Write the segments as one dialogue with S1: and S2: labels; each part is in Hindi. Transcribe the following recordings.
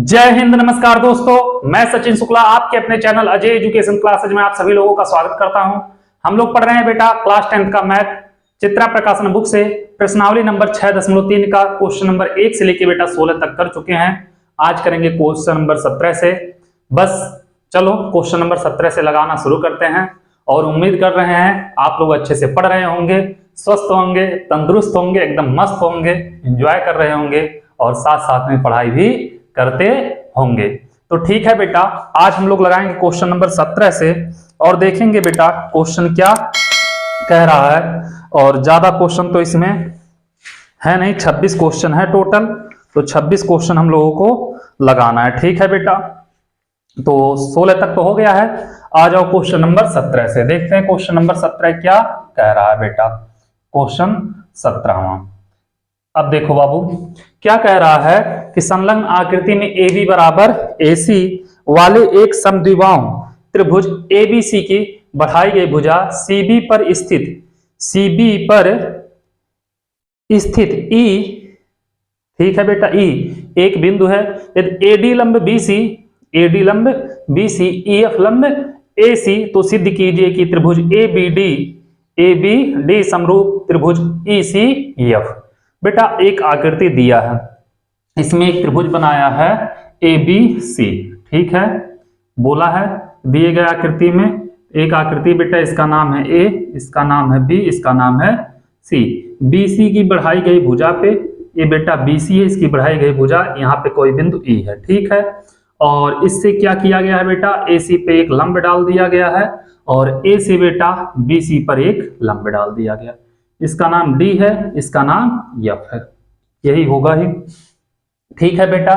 S1: जय हिंद, नमस्कार दोस्तों। मैं सचिन शुक्ला आपके अपने चैनल अजय एजुकेशन क्लासेज में आप सभी लोगों का स्वागत करता हूं। हम लोग पढ़ रहे हैं बेटा क्लास 10th का मैथ चित्रा प्रकाशन बुक से प्रश्नावली नंबर 6.3 का क्वेश्चन नंबर 1 से लेके बेटा 16 तक कर चुके हैं। आज करेंगे क्वेश्चन नंबर 17 से। बस चलो क्वेश्चन नंबर 17 से लगाना शुरू करते हैं और उम्मीद कर रहे हैं आप लोग अच्छे से पढ़ रहे होंगे, स्वस्थ होंगे, तंदुरुस्त होंगे, एकदम मस्त होंगे, एंजॉय कर रहे होंगे और साथ साथ में पढ़ाई भी करते होंगे। तो ठीक है बेटा, आज हम लोग लगाएंगे क्वेश्चन नंबर 17 से और देखेंगे बेटा क्वेश्चन क्या कह रहा है। और ज्यादा क्वेश्चन तो इसमें है नहीं, 26 क्वेश्चन है टोटल। तो 26 क्वेश्चन हम लोगों को लगाना है। ठीक है बेटा, तो 16 तक तो हो गया है। आ जाओ क्वेश्चन नंबर 17 से, देखते हैं क्वेश्चन नंबर 17 क्या कह रहा है बेटा। क्वेश्चन 17वां, अब देखो बाबू क्या कह रहा है कि संलग्न आकृति में AB बराबर AC वाले एक समद्विबाहु त्रिभुज ABC की बढ़ाई गई भुजा CB पर स्थित E, ठीक है बेटा, E एक बिंदु है। यदि AD लंब BC EF लंब AC, तो सिद्ध कीजिए कि त्रिभुज ABD समरूप त्रिभुज ECF। बेटा एक आकृति दिया है, इसमें एक त्रिभुज बनाया है ABC, ठीक है, बोला है दिए गए आकृति में एक आकृति बेटा, इसका नाम है A, इसका नाम है B, इसका नाम है C। BC की बढ़ाई गई भुजा पे, ये बेटा BC है, इसकी बढ़ाई गई भुजा, यहाँ पे कोई बिंदु E है, ठीक है। और इससे क्या किया गया है बेटा, AC पे एक लंब डाल दिया गया है और A से बेटा BC पर एक लंब डाल दिया गया। इसका नाम D है, इसका नाम F है, यही होगा ही। ठीक है बेटा,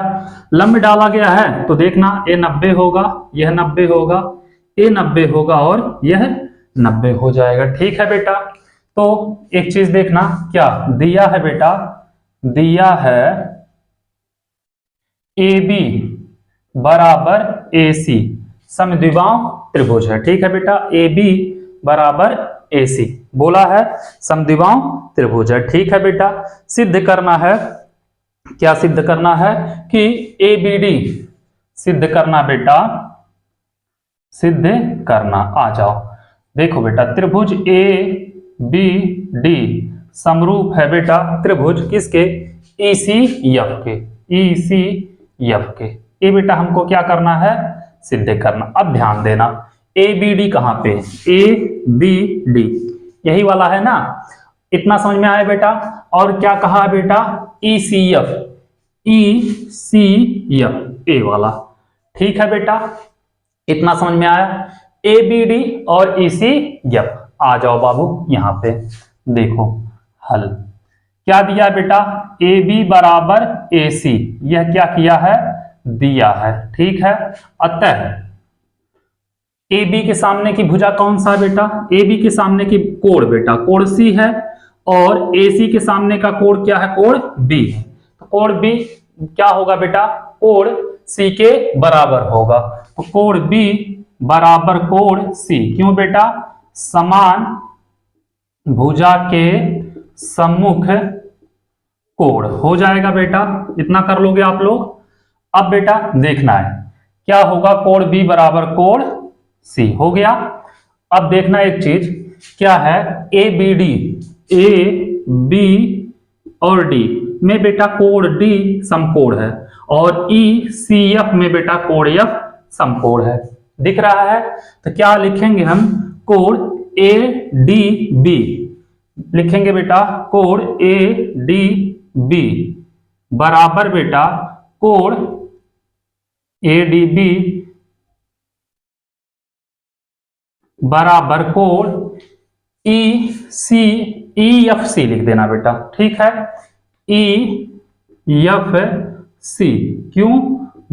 S1: लंब डाला गया है तो देखना ये 90 होगा, यह 90 होगा, ये 90 होगा और यह 90 हो जाएगा। ठीक है बेटा, तो एक चीज देखना क्या दिया है बेटा, दिया है AB बराबर AC समद्विबाहु त्रिभुज है। ठीक है बेटा, AB बराबर AC बोला है, समद्विबाहु त्रिभुज है। ठीक है बेटा, सिद्ध करना है, क्या सिद्ध करना है कि ABD सिद्ध करना बेटा, सिद्ध करना। आ जाओ देखो बेटा, त्रिभुज ABD समरूप है बेटा त्रिभुज किसके, ECF के, ECF के। ये बेटा हमको क्या करना है, सिद्ध करना। अब ध्यान देना ABD कहां पे, ABD यही वाला है ना, इतना समझ में आया बेटा। और क्या कहा है बेटा, ECF, ए वाला। ठीक है बेटा, इतना समझ में आया, ABD और ECF। आ जाओ बाबू यहां पे देखो हल क्या दिया है बेटा, AB बराबर AC, यह क्या किया है, दिया है। ठीक है, अतः AB के सामने की भुजा कौन सा है बेटा, AB के सामने की कोण बेटा कोण C है और AC के सामने का कोण क्या है, कोण B है। तो कोण B क्या होगा बेटा, कोण C के बराबर होगा। तो कोण B बराबर कोण C, क्यों बेटा, समान भुजा के सम्मुख कोण हो जाएगा बेटा। इतना कर लोगे आप लोग। अब बेटा देखना है क्या होगा, कोण B बराबर कोण C हो गया। अब देखना एक चीज क्या है, ABD, A, B और D में बेटा कोण D समकोण है और ECF में बेटा कोण F समकोण है, दिख रहा है। तो क्या लिखेंगे हम, कोण ADB लिखेंगे बेटा, कोण ADB बराबर बेटा कोण ADB बराबर कोण EFC लिख देना बेटा। ठीक है, EFC, क्यों,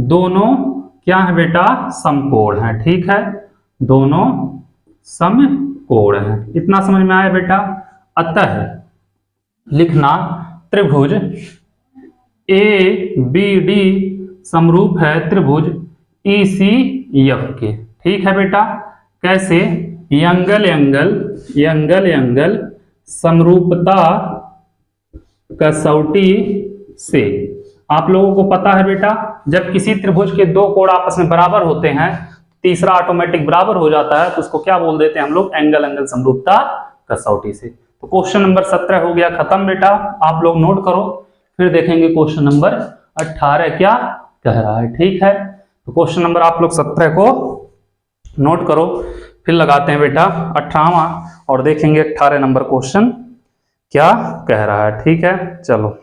S1: दोनों क्या है बेटा, समकोण है। ठीक है, दोनों समकोण है। इतना समझ में आया बेटा। अतः लिखना त्रिभुज ABD समरूप है त्रिभुज ECF के। ठीक है बेटा, कैसे, एंगल समरूपता कसौटी से। आप लोगों को पता है बेटा, जब किसी त्रिभुज के दो कोण आपस में बराबर होते हैं, तीसरा ऑटोमेटिक बराबर हो जाता है, तो उसको क्या बोल देते हैं हम लोग? एंगल एंगल समरूपता कसौटी से। तो क्वेश्चन नंबर 17 हो गया खत्म बेटा, आप लोग नोट करो। फिर देखेंगे क्वेश्चन नंबर 18 क्या कह रहा है। ठीक है, तो क्वेश्चन नंबर आप लोग 17 को नोट करो, फिर लगाते हैं बेटा 18वां और देखेंगे 18 नंबर क्वेश्चन क्या कह रहा है। ठीक है, चलो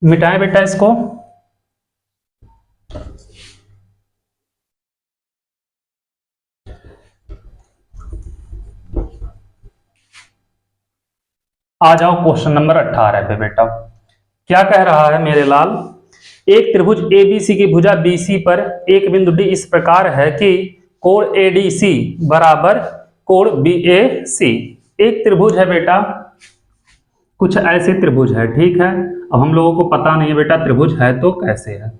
S1: मिटाएं बेटा इसको। आ जाओ क्वेश्चन नंबर 18 पे बेटा। क्या कह रहा है मेरे लाल? एक त्रिभुज एबीसी की भुजा बीसी पर एक बिंदु डी इस प्रकार है कि कोण एडीसी बराबर कोण बीएसी। एक त्रिभुज है बेटा, कुछ ऐसे त्रिभुज है। ठीक है, अब हम लोगों को पता नहीं है बेटा त्रिभुज है तो कैसे है।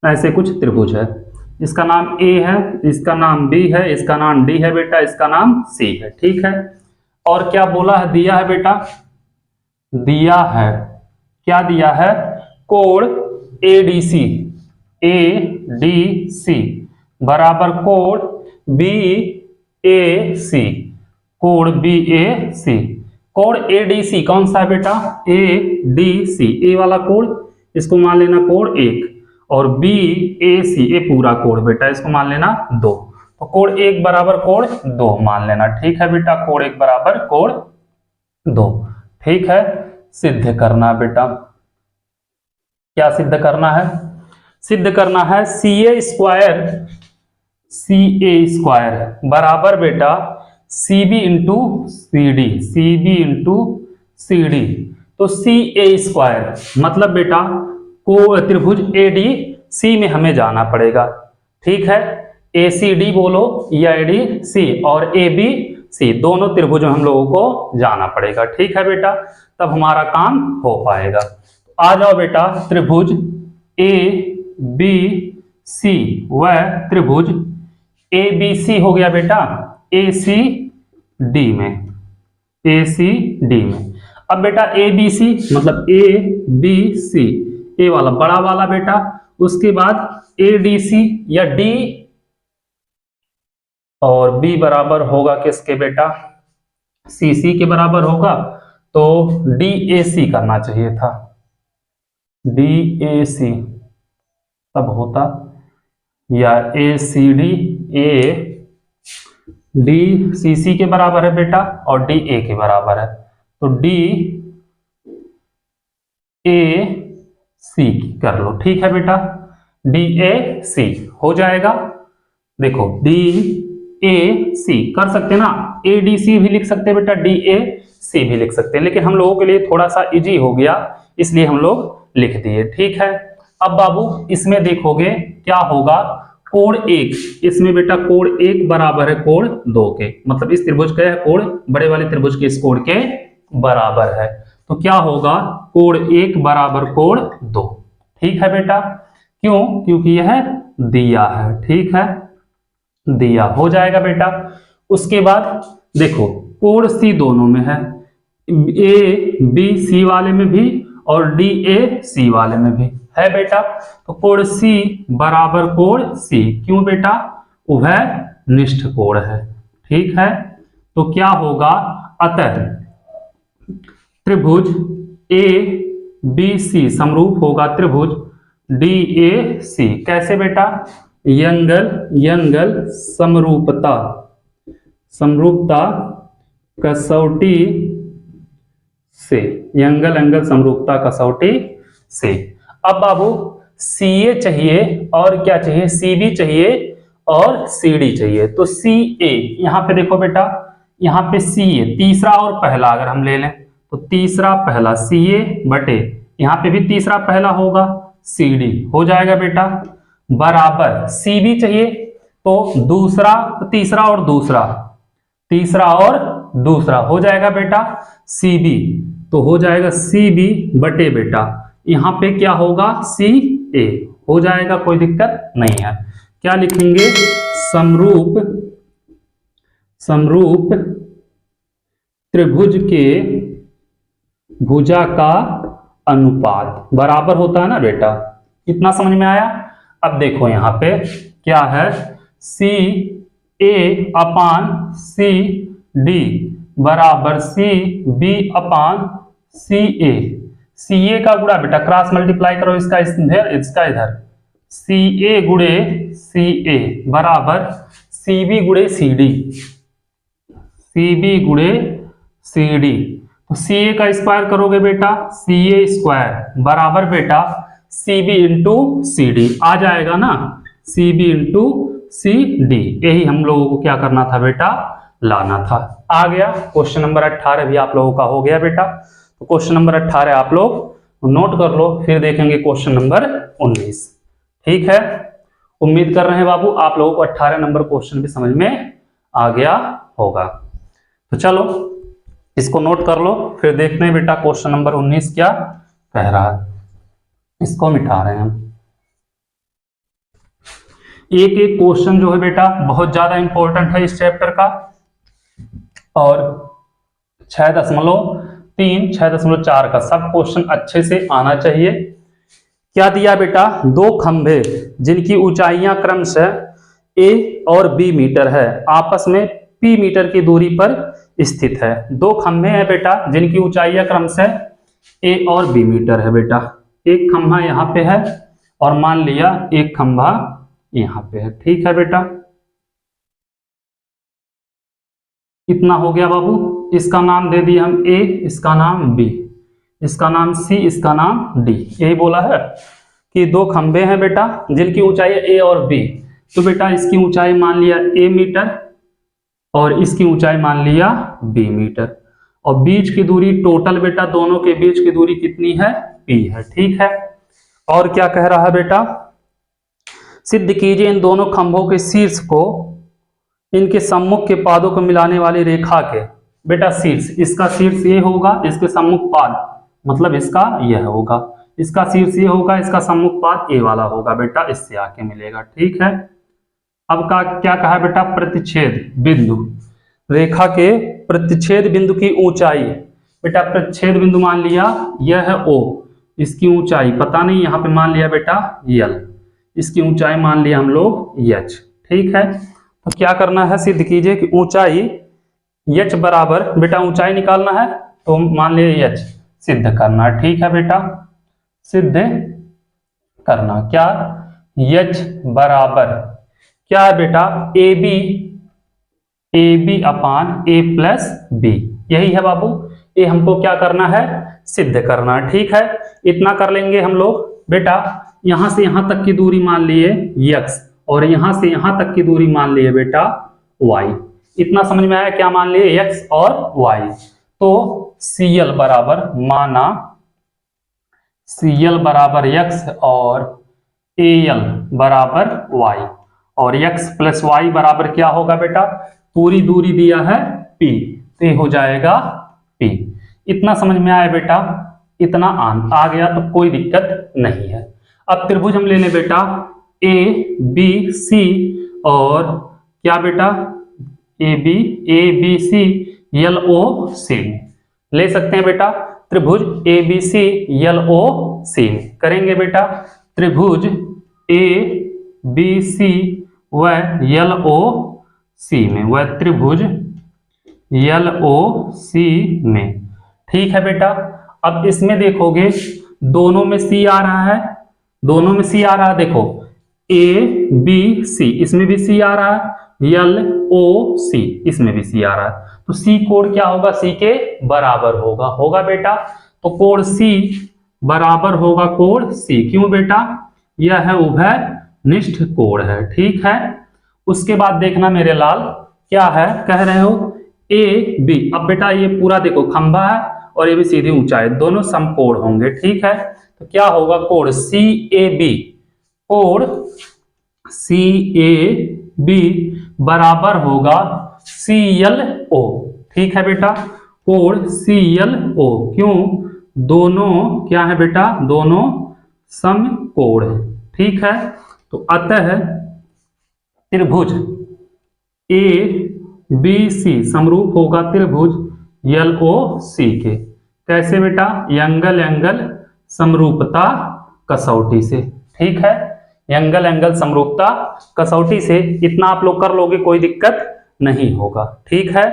S1: ऐसे कुछ त्रिभुज है, इसका नाम ए है, इसका नाम बी है, इसका नाम डी है बेटा, इसका नाम सी है। ठीक है, और क्या बोला है? दिया है बेटा, दिया है, क्या दिया है? कोण एडीसी, एडीसी बराबर कोण बीएसी, कोण बीएसी। कोण एडीसी कौन सा है बेटा? एडीसी, ए वाला कोण, इसको मान लेना कोण 1, और बीएसी ए पूरा कोण बेटा, इसको मान लेना 2। तो कोण 1 बराबर कोण 2 मान लेना। ठीक है बेटा, कोण 1 बराबर कोण 2। ठीक है, सिद्ध करना बेटा। क्या सिद्ध करना है? सिद्ध करना है CA स्क्वायर बराबर बेटा CB into CD, CB into CD। तो CA स्क्वायर मतलब बेटा को त्रिभुज ADC में हमें जाना पड़ेगा। ठीक है, ACD बोलो या ADC, और ABC दोनों त्रिभुज में हम लोगों को जाना पड़ेगा। ठीक है बेटा, तब हमारा काम हो पाएगा। आ जाओ बेटा, त्रिभुज ABC व त्रिभुज ABC हो गया बेटा ACD में, ACD में। अब बेटा ABC मतलब ABC, ए वाला बड़ा वाला बेटा, उसके बाद ADC या D, और B बराबर होगा किसके बेटा? CC के बराबर होगा, तो DAC करना चाहिए था, DAC तब होता, या ACD, DCC के बराबर है बेटा और DA के बराबर है, तो DAC कर लो। ठीक है बेटा, DAC हो जाएगा। देखो DAC कर सकते ना, ADC भी लिख सकते हैं बेटा, DAC भी लिख सकते हैं, लेकिन हम लोगों के लिए थोड़ा सा इजी हो गया इसलिए हम लोग लिख दिए। ठीक है, अब बाबू इसमें देखोगे क्या होगा? कोण 1, इसमें बेटा कोण 1 बराबर है कोण 2 के, मतलब इस त्रिभुज का कोण बड़े वाले त्रिभुज के इस कोण के बराबर है, तो क्या होगा? कोण 1 बराबर कोण 2। ठीक है बेटा, क्यों? क्योंकि यह दिया है। ठीक है, दिया हो जाएगा बेटा। उसके बाद देखो कोण C दोनों में है, ABC वाले में भी और DAC वाले में भी है बेटा, तो कोण C बराबर कोण C, क्यों बेटा? उभयनिष्ठ कोण है। ठीक है, तो क्या होगा? अतः त्रिभुज ABC समरूप होगा त्रिभुज DAC। कैसे बेटा? यंगल समरूपता, समरूपता कसौटी से, यंगल एंगल समरूपता कसौटी से। अब बाबू CA चाहिए और क्या चाहिए? CB चाहिए और CD चाहिए, तो CA यहां पे देखो बेटा, यहां पे CA तीसरा और पहला अगर हम ले लें तो तीसरा पहला CA बटे यहां पे भी तीसरा पहला होगा CD हो जाएगा बेटा, बराबर CB चाहिए तो दूसरा, तीसरा और दूसरा, तीसरा और दूसरा हो जाएगा बेटा CB, तो हो जाएगा CB बटे बेटा यहां पे क्या होगा? CA हो जाएगा, कोई दिक्कत नहीं है। क्या लिखेंगे? समरूप समरूप त्रिभुज के भुजा का अनुपात बराबर होता है ना बेटा। इतना समझ में आया। अब देखो यहां पे क्या है, सी ए अपान सी डी बराबर सी बी अपान सी ए। सी ए का गुणा बेटा क्रॉस मल्टीप्लाई करो, इसका इधर सी ए गुणे सी ए बराबर सी बी गुणे सी डी, सी बी गुणे सी डी। तो सी ए का स्क्वायर करोगे बेटा सी ए स्क्वायर बराबर बेटा C B into C D आ जाएगा ना, C B into C D. यही हम लोगों को क्या करना था बेटा, लाना था। आ गया क्वेश्चन नंबर 18 भी आप लोगों का हो गया बेटा। तो क्वेश्चन नंबर 18 आप लोग नोट कर लो, फिर देखेंगे क्वेश्चन नंबर 19। ठीक है, उम्मीद कर रहे हैं बाबू आप लोगों को 18 नंबर क्वेश्चन भी समझ में आ गया होगा। तो चलो इसको नोट कर लो, फिर देखते हैं बेटा क्वेश्चन नंबर 19 क्या कह रहा है। इसको मिटा रहे हैं हम। एक एक क्वेश्चन जो है बेटा बहुत ज्यादा इंपॉर्टेंट है इस चैप्टर का, और 6.3, 6.4 का सब क्वेश्चन अच्छे से आना चाहिए। क्या दिया बेटा, दो खंभे जिनकी ऊंचाइयां क्रमशः ए और बी मीटर है, आपस में पी मीटर की दूरी पर स्थित है। दो खंभे हैं बेटा जिनकी ऊंचाइयां क्रमशः ए और बी मीटर है बेटा। एक खंभा यहाँ पे है और मान लिया एक खंभा यहाँ पे है। ठीक है बेटा, इतना हो गया बाबू। इसका नाम दे दिया हम ए, इसका नाम बी, इसका नाम सी, इसका नाम डी। यही बोला है कि दो खंभे हैं बेटा जिनकी ऊंचाई है ए और बी। तो बेटा इसकी ऊंचाई मान लिया ए मीटर और इसकी ऊंचाई मान लिया बी मीटर, और बीच की दूरी टोटल बेटा दोनों के बीच की दूरी कितनी है, पी है। ठीक है, और क्या कह रहा है बेटा, सिद्ध कीजिए इन दोनों खंभों के शीर्ष को इनके सम्मुख के पादों को मिलाने वाली रेखा के। बेटा शीर्ष, इसका शीर्ष ये होगा, इसके सम्मुख पाद मतलब इसका यह होगा, इसका शीर्ष ये होगा, इसका सम्मुख पाद ए वाला होगा बेटा, इससे आके मिलेगा। ठीक है, अब का क्या कहा बेटा, प्रतिच्छेद बिंदु, रेखा के प्रतिच्छेद बिंदु की ऊंचाई। बेटा प्रतिच्छेद बिंदु मान लिया यह है ओ, इसकी ऊंचाई पता नहीं, यहाँ पे मान लिया बेटा यल, इसकी ऊंचाई मान लिया हम लोग एच। ठीक है, तो क्या करना है, सिद्ध कीजिए कि ऊंचाई एच बराबर, बेटा ऊंचाई निकालना है तो मान लिया एच, सिद्ध करना। ठीक है बेटा, सिद्ध करना क्या, एच बराबर क्या है बेटा, A B upon A plus B. यही है बाबू, ये हमको क्या करना है, सिद्ध करना। ठीक है, इतना कर लेंगे हम लोग बेटा। यहां से यहां तक की दूरी मान लिए x और यहां से यहां तक की दूरी मान लिए बेटा y। इतना समझ में आया, क्या मान लिए x और y। तो CL बराबर माना CL बराबर x और AL बराबर y, और x प्लस y बराबर क्या होगा बेटा, पूरी दूरी दिया है p, तो ये हो जाएगा p। इतना समझ में आया बेटा, इतना आ गया तो कोई दिक्कत नहीं है। अब त्रिभुज हम ले लें बेटा ए बी सी, और क्या बेटा A B C L O सी ले सकते हैं बेटा। त्रिभुज ए बी सी एल ओ सी करेंगे बेटा, त्रिभुज ए बी सी व एल ओ सी में, वह त्रिभुज एल ओ सी में। ठीक है बेटा, अब इसमें देखोगे दोनों में सी आ रहा है, दोनों में सी आ रहा है। देखो ए बी सी, इसमें भी सी आ रहा है, एल ओ सी इसमें भी सी आ रहा है। तो सी कोण क्या होगा, सी के बराबर होगा बेटा। तो कोण सी बराबर होगा कोण सी, क्यों बेटा, यह है उभयनिष्ठ कोण है। ठीक है, उसके बाद देखना मेरे लाल क्या है, कह रहे हो ए बी। अब बेटा ये पूरा देखो खंभा है और ये भी सीधी ऊंचाई, दोनों समकोण होंगे। ठीक है, तो क्या होगा, कोण सी ए बी, कोण सी ए बी बराबर होगा सी एल ओ। ठीक है बेटा, कोण सी एल ओ, क्यों, दोनों क्या है बेटा, दोनों समकोण है। ठीक है, तो अतः त्रिभुज ए BC समरूप होगा त्रिभुज LOC के। कैसे बेटा? एंगल एंगल समरूपता कसौटी से। ठीक है, एंगल एंगल समरूपता कसौटी से। इतना आप लोग कर लोगे, कोई दिक्कत नहीं होगा। ठीक है,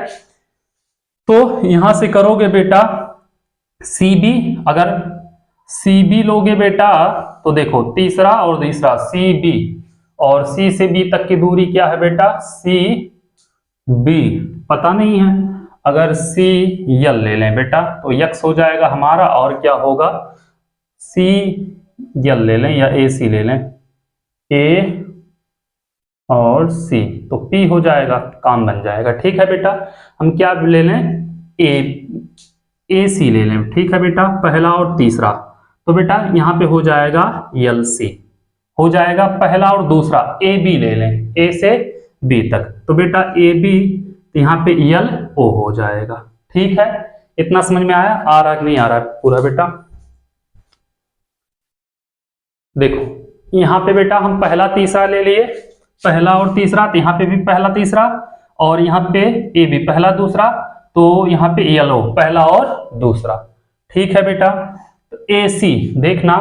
S1: तो यहां से करोगे बेटा CB। अगर CB लोगे बेटा तो देखो तीसरा और तीसरा CB, और C से B तक की दूरी क्या है बेटा? CB पता नहीं है। अगर CL ले लें बेटा तो x हो जाएगा हमारा, और क्या होगा? CL ले लें या AC ले लें, A और C तो P हो जाएगा, काम बन जाएगा। ठीक है बेटा, हम क्या ले लें? AC ले लें। ठीक है बेटा, पहला और तीसरा। तो बेटा यहाँ पे हो जाएगा LC हो जाएगा। पहला और दूसरा AB ले लें, A से B तक, तो बेटा AB यहाँ पे LO हो जाएगा। ठीक है, इतना समझ में आया? आ रहा कि नहीं आ रहा पूरा बेटा? देखो यहाँ पे बेटा हम पहला तीसरा ले लिए, पहला और तीसरा, तो यहाँ पे भी पहला तीसरा, और यहाँ पे AB पहला दूसरा, तो यहाँ पे LO पहला और दूसरा। ठीक है बेटा, तो AC देखना,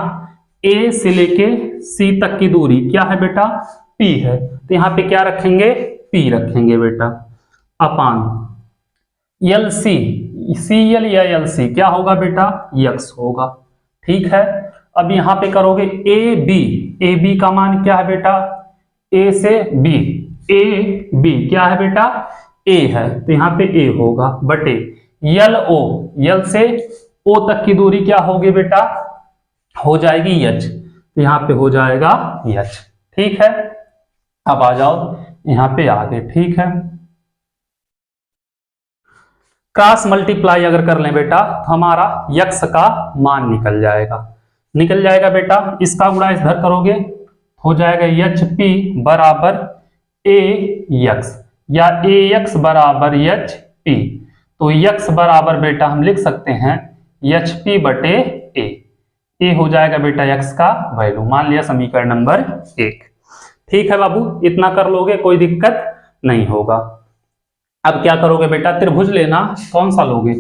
S1: A से लेके C तक की दूरी क्या है बेटा? P है, तो यहाँ पे क्या रखेंगे? P रखेंगे बेटा, अपान LC, CL या LC क्या होगा बेटा? X होगा। ठीक है, अब यहाँ पे करोगे AB का मान क्या है बेटा? A से B, AB क्या है बेटा? A है, तो यहाँ पे A होगा, बटे LO, L से O तक की दूरी क्या होगी बेटा? हो जाएगी H, तो यहाँ पे हो जाएगा H। ठीक है, अब आ जाओ यहाँ पे आगे। ठीक है, क्रॉस मल्टीप्लाई अगर कर लें बेटा तो हमारा x का मान निकल जाएगा बेटा। इसका गुणा इधर करोगे हो जाएगा HP बराबर AX या AX बराबर HP। तो x बराबर बेटा हम लिख सकते हैं HP बटे A हो जाएगा बेटा x का वैल्यू, मान लिया समीकरण नंबर 1। ठीक है बाबू, इतना कर लोगे, कोई दिक्कत नहीं होगा। अब क्या करोगे बेटा? त्रिभुज लेना, कौन सा लोगे?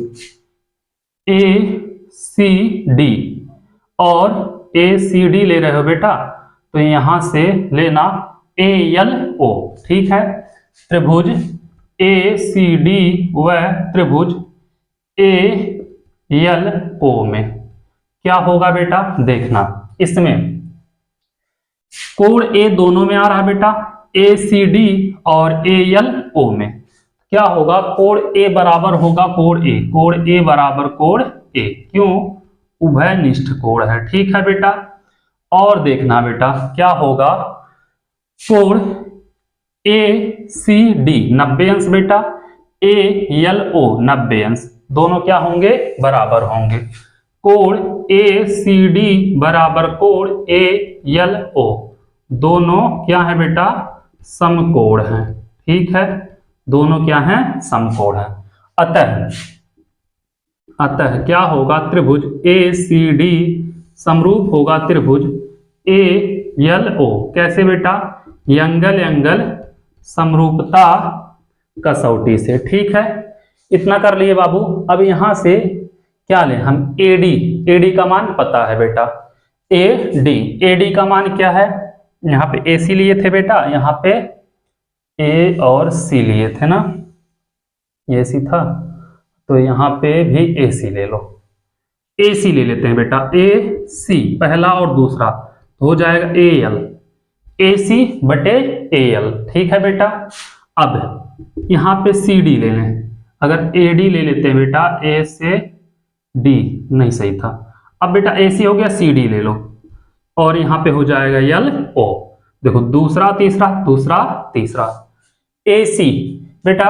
S1: ACD और ACD ले रहे हो बेटा, तो यहां से लेना ALO। ठीक है, त्रिभुज ACD व त्रिभुज ALO में क्या होगा बेटा? देखना, इसमें कोण A दोनों में आ रहा है बेटा, ACD और ALO में क्या होगा? कोण A बराबर होगा कोण A बराबर कोण A, क्यों? उभयनिष्ठ कोण है। ठीक है बेटा, और देखना बेटा क्या होगा? कोण ACD 90 अंश बेटा, ALO 90 अंश, दोनों क्या होंगे? बराबर होंगे। कोण ACD बराबर कोण ALO, दोनों क्या है बेटा? समकोण हैं। ठीक है, दोनों क्या हैं? समकोण हैं। अतः क्या होगा? त्रिभुज ACD समरूप होगा त्रिभुज ALO। कैसे बेटा? एंगल एंगल समरूपता कसौटी से। ठीक है, इतना कर लिए बाबू। अब यहां से क्या लें हम? AD का मान पता है बेटा, AD का मान क्या है? यहाँ पे AC लिए थे बेटा, यहाँ पे A और C लिए थे ना, ये AC था, तो यहाँ पे भी AC ले लो, AC ले लेते हैं बेटा, AC पहला और दूसरा, तो हो जाएगा AC बटे AL। ठीक है बेटा, अब यहाँ पे CD ले लें, अगर AD ले लेते हैं बेटा, A से D नहीं सही था, अब बेटा AC हो गया, CD ले लो, और यहाँ पे हो जाएगा LO। देखो दूसरा तीसरा AC बेटा,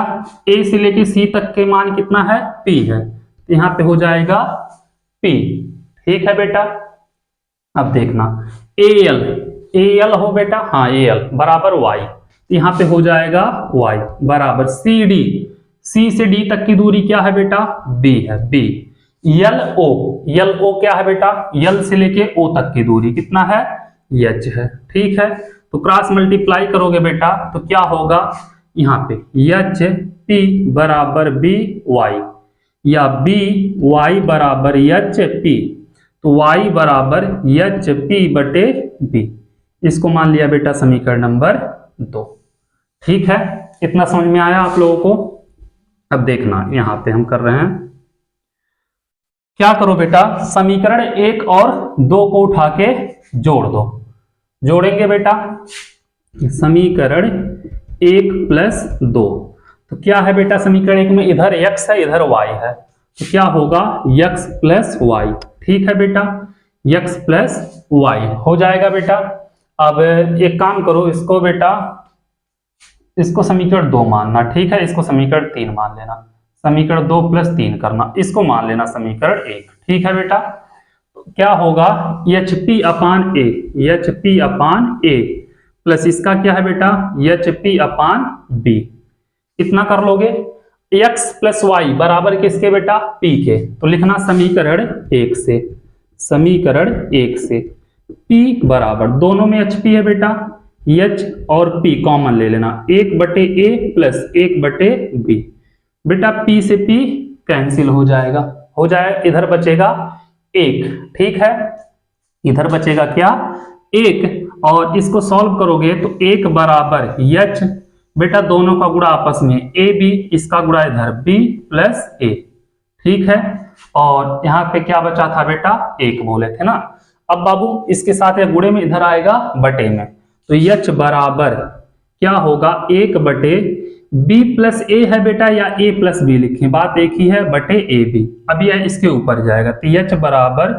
S1: A से लेके C तक के मान कितना है? P है, तो यहाँ पे हो जाएगा P। ठीक है बेटा, अब देखना AL हो बेटा, हाँ AL बराबर Y, यहाँ पे हो जाएगा Y बराबर CD, C से D तक की दूरी क्या है बेटा? B है, B। LO क्या है बेटा? L से लेके O तक की दूरी कितना है? H है। ठीक है, तो क्रॉस मल्टीप्लाई करोगे बेटा तो क्या होगा? यहाँ पे H P बराबर बी वाई, या बी वाई बराबर एच पी, तो y बराबर एच पी बटे बी। इसको मान लिया बेटा समीकरण नंबर 2। ठीक है, इतना समझ में आया आप लोगों को। अब देखना यहां पे हम कर रहे हैं, क्या करो बेटा, समीकरण 1 और 2 को उठा के जोड़ दो। जोड़ेंगे बेटा, समीकरण 1 प्लस 2, तो क्या है बेटा समीकरण 1 में, इधर x है इधर y है, तो क्या होगा x प्लस वाई। ठीक है बेटा, x प्लस वाई हो जाएगा बेटा। अब एक काम करो, इसको बेटा, इसको समीकरण 2 मानना, ठीक है, इसको समीकरण 3 मान लेना, समीकरण 2 प्लस 3 करना, इसको मान लेना समीकरण 1। ठीक है बेटा, तो क्या होगा, H P upon A, H P upon A plus इसका क्या है बेटा, एच पी अपान बी। इतना कर लोगे, x प्लस वाई बराबर किसके बेटा, p के, तो लिखना समीकरण 1 से, समीकरण 1 से p बराबर, दोनों में hp है बेटा, h और p कॉमन ले लेना, 1 बटे a प्लस 1 बटे b। बेटा p से p कैंसिल हो जाएगा, हो जाए, इधर बचेगा 1। ठीक है, इधर बचेगा क्या, 1, और इसको सॉल्व करोगे तो 1 बराबर h, बेटा दोनों का गुणा आपस में ए बी, इसका गुणा इधर b प्लस ए। ठीक है, और यहाँ पे क्या बचा था बेटा, 1 बोले थे ना। अब बाबू इसके साथ एक गुणे में इधर आएगा बटे में, तो h बराबर क्या होगा, 1 बटे b प्लस ए है बेटा, या a प्लस बी लिखें, बात एक ही है, बटे ए बी। अब यह इसके ऊपर जाएगा, तो h बराबर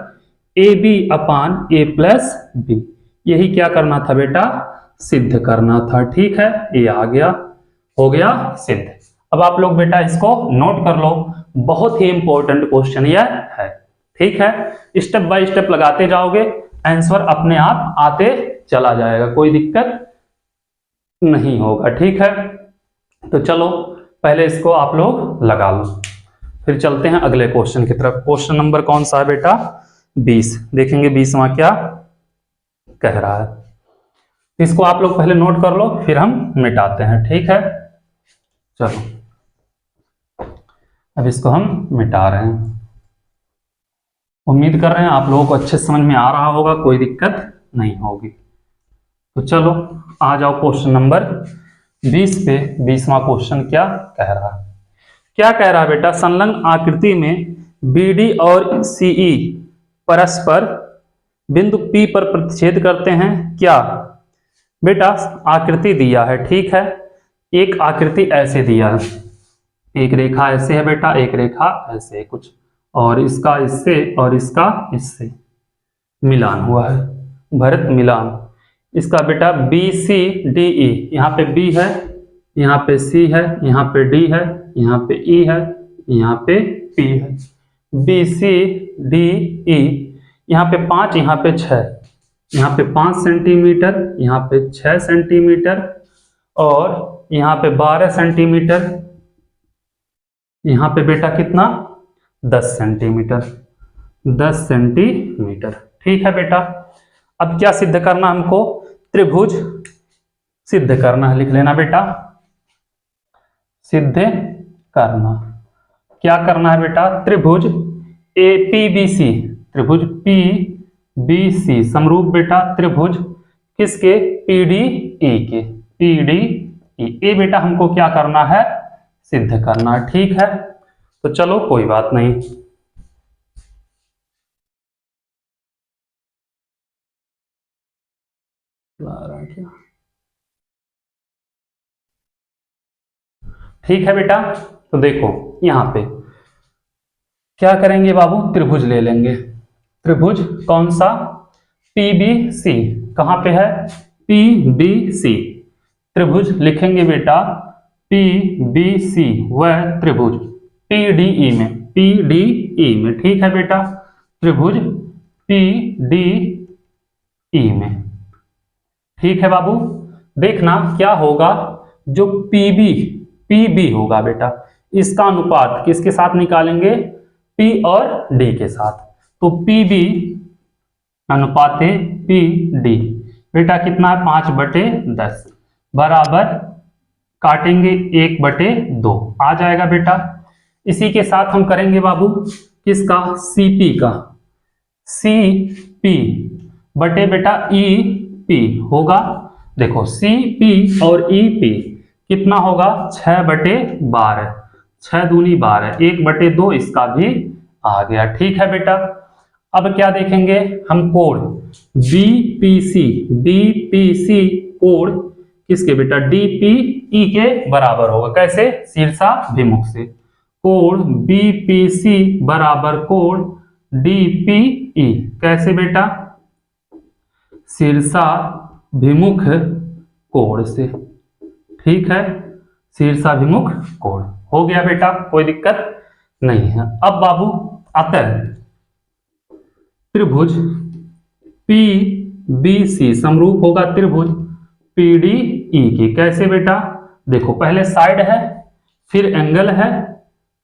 S1: A B upon A plus B. यही क्या करना था बेटा, सिद्ध करना था। ठीक है, ये आ गया, हो गया सिद्ध। अब आप लोग बेटा इसको नोट कर लो, बहुत ही इंपॉर्टेंट क्वेश्चन यह है। ठीक है, स्टेप बाय स्टेप लगाते जाओगे, आंसर अपने आप आते चला जाएगा, कोई दिक्कत नहीं होगा। ठीक है, तो चलो पहले इसको आप लोग लगा लो, फिर चलते हैं अगले क्वेश्चन की तरफ। क्वेश्चन नंबर कौन सा है बेटा, 20। देखेंगे 20वां क्या कह रहा है, इसको आप लोग पहले नोट कर लो, फिर हम मिटाते हैं। ठीक है, चलो अब इसको हम मिटा रहे हैं। उम्मीद कर रहे हैं आप लोगों को अच्छे समझ में आ रहा होगा, कोई दिक्कत नहीं होगी। तो चलो आ जाओ क्वेश्चन नंबर 20 पे। 20वां क्वेश्चन क्या कह रहा है, क्या कह रहा है बेटा, संलग्न आकृति में BD और CE परस्पर बिंदु P पर प्रतिच्छेद करते हैं, क्या। बेटा आकृति दिया है, ठीक है, एक आकृति ऐसे दिया है, एक रेखा ऐसे है बेटा, एक रेखा ऐसे है कुछ, और इसका इससे और इसका इससे मिलान हुआ है, भरत मिलान। इसका बेटा BCDE, यहाँ पे B है, यहाँ पे C है, यहाँ पे D है, यहाँ पे E है, यहाँ पे P है, BCDE, यहाँ पे 5, यहाँ पे 6, यहाँ पे 5 सेंटीमीटर, यहाँ पे 6 सेंटीमीटर, और यहाँ पे 12 सेंटीमीटर, यहाँ पे बेटा कितना 10 सेंटीमीटर, 10 सेंटीमीटर। ठीक है बेटा, अब क्या सिद्ध करना हमको, त्रिभुज सिद्ध करना है, लिख लेना बेटा, सिद्ध करना। क्या करना है बेटा, त्रिभुज APBC, त्रिभुज PBC समरूप बेटा त्रिभुज किसके, PDE के, PDE। ये बेटा हमको क्या करना है, सिद्ध करना है। ठीक है, तो चलो कोई बात नहीं, ठीक है बेटा। तो देखो यहां पे क्या करेंगे बाबू, त्रिभुज ले लेंगे, त्रिभुज कौन सा, PBC, कहां पे है, PBC, त्रिभुज लिखेंगे बेटा PBC, वह त्रिभुज PDE में, PDE में। ठीक है बेटा, त्रिभुज PDE में। ठीक है बाबू, देखना क्या होगा, जो PB होगा बेटा, इसका अनुपात किसके साथ निकालेंगे, P और D के साथ, तो PB अनुपात PD बेटा कितना है, 5/10 बराबर काटेंगे 1/2 आ जाएगा बेटा। इसी के साथ हम करेंगे बाबू किसका, सीपी का, सीपी बटे बेटा ईपी होगा। देखो सीपी और ईपी कितना होगा, 6/12, 6 दूनी 12, 1/2 इसका भी आ गया। ठीक है बेटा। अब क्या देखेंगे हम, कोण बीपीसी, बीपीसी कोण किसके बेटा, डीपीई के बराबर होगा। कैसे, शीर्षाभिमुख से। कोण बीपीसी बराबर कोण डीपीई, कैसे बेटा, शीर्षाभिमुख कोण से। ठीक है, शीर्षाभिमुख कोण हो गया बेटा, कोई दिक्कत नहीं है। अब बाबू अतः त्रिभुज पीबीसी समरूप होगा त्रिभुज पीडीई की। कैसे बेटा, देखो पहले साइड है, फिर एंगल है,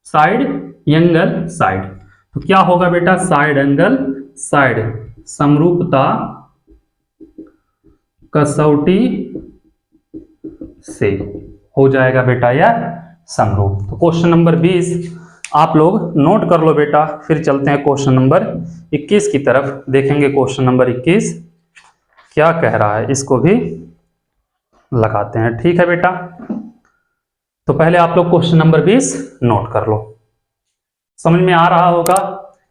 S1: साइड एंगल साइड, तो क्या होगा बेटा, साइड एंगल साइड, समरूपता कसौटी से हो जाएगा बेटा यह समरूप। तो क्वेश्चन नंबर 20 आप लोग नोट कर लो बेटा। फिर चलते हैं क्वेश्चन नंबर 21 की तरफ, देखेंगे क्वेश्चन नंबर 21 क्या कह रहा है, इसको भी लगाते हैं। ठीक है बेटा, तो पहले आप लोग क्वेश्चन नंबर 20 नोट कर लो। समझ में आ रहा होगा,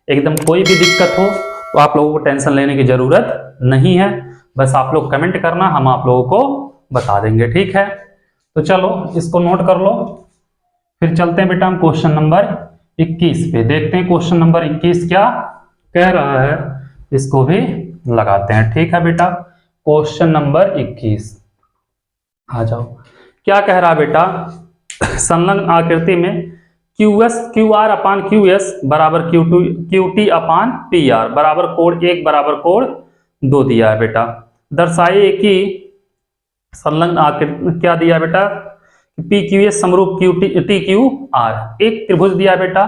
S1: एकदम कोई भी दिक्कत हो तो आप लोगों को टेंशन लेने की जरूरत नहीं है, बस आप लोग कमेंट करना, हम आप लोगों को बता देंगे। ठीक है, तो चलो इसको नोट कर लो। फिर चलते हैं बेटा हम क्वेश्चन नंबर 21 पे, देखते हैं क्वेश्चन नंबर 21 क्या कह रहा है, इसको भी लगाते हैं। ठीक है बेटा, क्वेश्चन नंबर 21 आ जाओ। क्या कह रहा है बेटा, संलग्न आकृति में QR अपान QS बराबर QT अपान PR बराबर कोण 1 बराबर कोण 2 दिया है बेटा। दर्शाइए कि संलग्न आकृति क्या दिया बेटा, PQS समरूप TQR, एक त्रिभुज दिया बेटा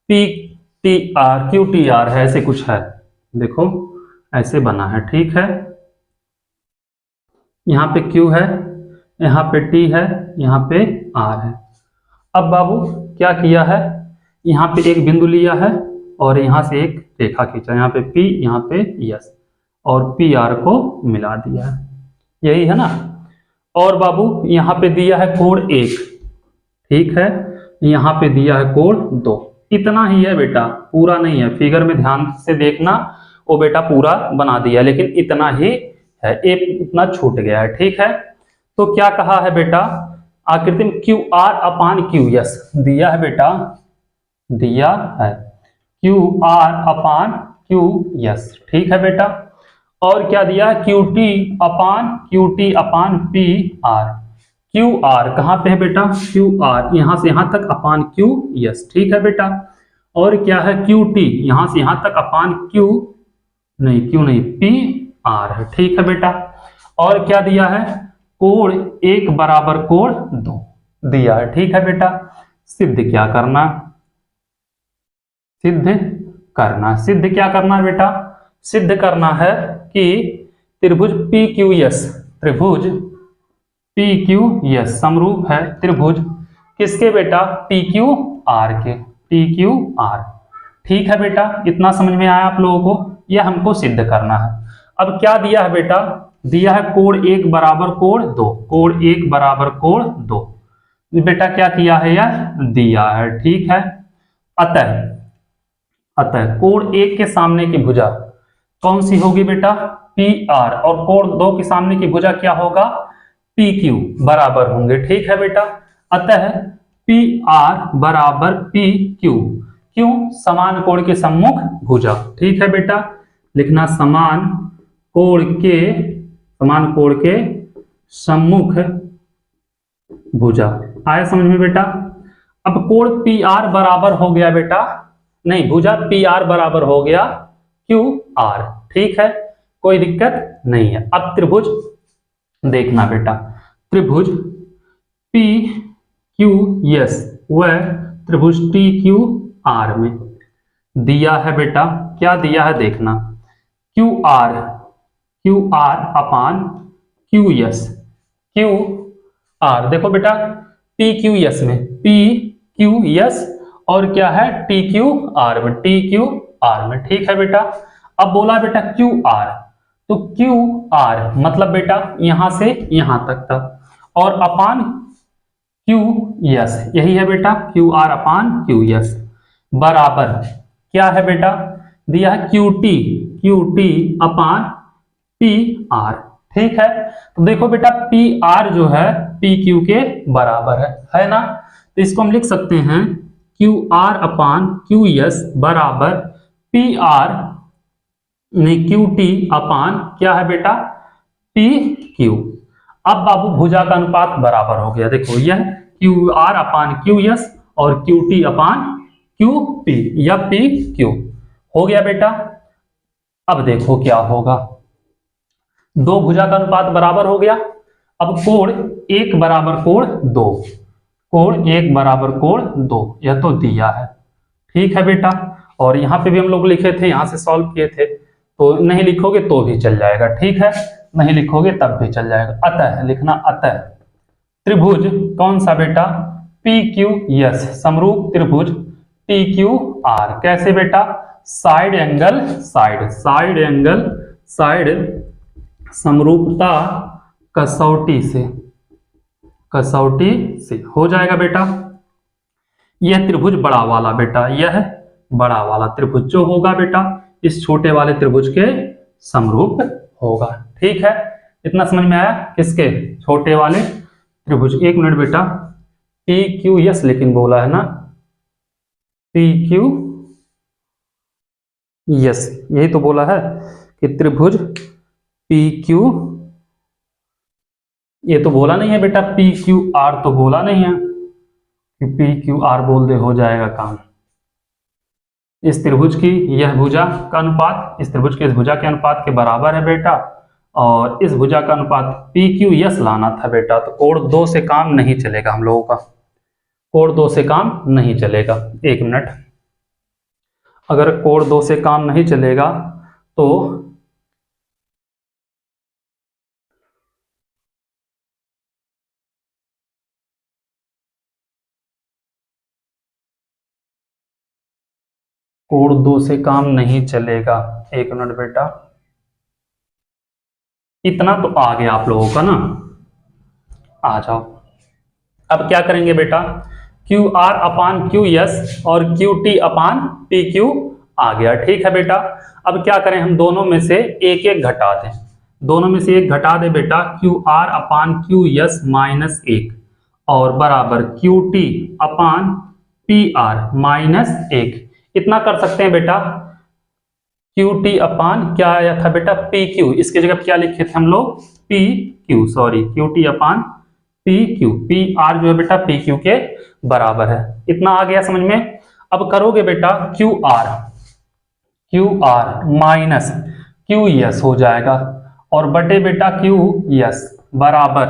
S1: PTR QTR है, ऐसे कुछ है, देखो ऐसे बना है। ठीक है, यहाँ पे Q है, यहाँ पे T है, यहाँ पे R है। अब बाबू क्या किया है, यहाँ पे एक बिंदु लिया है और यहाँ से एक रेखा खींचा, यहाँ पे P, यहाँ पे S और PR को मिला दिया है, यही है ना। और बाबू यहाँ पे दिया है कोण 1, ठीक है, यहाँ पे दिया है कोण 2, इतना ही है बेटा, पूरा नहीं है। फिगर में ध्यान से देखना, वो बेटा पूरा बना दिया, लेकिन इतना ही है, एक इतना छूट गया है। ठीक है, तो क्या कहा है बेटा, आकृति में QR अपान QS दिया है बेटा, दिया है QR अपान QS। ठीक है बेटा, और क्या दिया, QT अपान PR। QR कहाँ पे है बेटा, QR यहां से यहां तक अपान QS। ठीक है बेटा, और क्या है QT यहां से यहां तक अपान Q नहीं PR है। ठीक है बेटा, और क्या दिया है, कोण 1 बराबर कोण 2 दिया है। ठीक है बेटा, सिद्ध क्या करना है बेटा, सिद्ध करना है कि त्रिभुज PQS समरूप है त्रिभुज किसके बेटा, TQR के, TQR। ठीक है बेटा, इतना समझ में आया आप लोगों को, यह हमको सिद्ध करना है। अब क्या दिया है बेटा, दिया है कोण 1 बराबर कोण 2, कोण 1 बराबर कोण 2 बेटा, क्या किया है, यह दिया है। ठीक है, अतः कोण 1 के सामने की भुजा कौन सी होगी बेटा, PR, और कोण 2 के सामने की भुजा क्या होगा, PQ बराबर होंगे। ठीक है बेटा, अतः PR बराबर PQ, क्यों, समान कोण के सम्मुख भुजा। ठीक है बेटा, लिखना समान कोण के सम्मुख भुजा, आया समझ में बेटा। अब कोण PR बराबर हो गया बेटा, नहीं, भुजा PR बराबर हो गया QR। ठीक है, कोई दिक्कत नहीं है। अब त्रिभुज देखना बेटा, त्रिभुज PQS व त्रिभुज TQR में दिया है बेटा, क्या दिया है देखना, QR upon QS, Q R. देखो बेटा पी क्यू एस में पी क्यू एस और क्या है टी क्यू आर में, टी क्यू आर में। ठीक है बेटा। अब बोला बेटा क्यू आर, तो क्यू आर मतलब बेटा यहां से यहां तक था, और अपान क्यू एस, यही है बेटा Q R upon Q S बराबर क्या है बेटा, दिया है Q T upon P R. ठीक है। तो देखो बेटा पी आर जो है पी क्यू के बराबर है ना। तो इसको हम लिख सकते हैं Q R upon Q S बराबर पी आर नहीं क्यू टी अपान क्या है बेटा पी क्यू। अब बाबू भुजा का अनुपात बराबर हो गया। देखो यह Q R upon Q S और Q T upon Q P या पी क्यू हो गया बेटा। अब देखो क्या होगा, दो भुजा का अनुपात बराबर हो गया। अब कोण एक बराबर कोण दो, कोण एक बराबर कोण दो, यह तो दिया है। ठीक है बेटा। और यहां पे भी हम लोग लिखे थे, यहां से सॉल्व किए थे, तो नहीं लिखोगे तो भी चल जाएगा। ठीक है, नहीं लिखोगे तब भी चल जाएगा। अतः लिखना, अतः त्रिभुज कौन सा बेटा पी क्यू एस समरूप त्रिभुज पी क्यू आर। कैसे बेटा, side angle side angle side समरूपता कसौटी से हो जाएगा बेटा। यह त्रिभुज बड़ा वाला बेटा, यह बड़ा वाला त्रिभुज जो होगा बेटा इस छोटे वाले त्रिभुज के समरूप होगा। ठीक है, इतना समझ में आया, किसके छोटे वाले त्रिभुज। एक मिनट बेटा, पी क्यू एस लेकिन बोला है ना, पी क्यू एस यही तो बोला है कि त्रिभुज पी क्यू, ये तो बोला नहीं है बेटा पी क्यू आर, तो बोला नहीं है कि पी क्यू आर बोल दे हो जाएगा काम। इस त्रिभुज की यह भुजा का अनुपात इस त्रिभुज के इस भुजा के अनुपात के बराबर है बेटा, और इस भुजा का अनुपात पी क्यू एस लाना था बेटा। तो कोण दो से काम नहीं चलेगा हम लोगों का, कोण दो से काम नहीं चलेगा। एक मिनट, अगर कोण दो से काम नहीं चलेगा तो कोण दो से काम नहीं चलेगा। एक मिनट बेटा, इतना तो आ गया आप लोगों का ना, आ जाओ। अब क्या करेंगे बेटा, Q R upon Q S और Q T upon P Q आ गया। ठीक है बेटा। अब क्या करें, हम दोनों में से एक एक घटा दें, दोनों में से एक घटा दे बेटा, Q R upon Q S minus एक और बराबर Q T upon P R minus एक। इतना कर सकते हैं बेटा, क्यू टी अपान क्या आया था बेटा पी क्यू, इसकी जगह क्या लिखे थे हम लोग P Q, sorry Q T upon P Q, P R जो है बेटा पी क्यू के बराबर है। इतना आ गया समझ में। अब करोगे बेटा Q R minus Q S हो जाएगा और बटे बेटा क्यू एस बराबर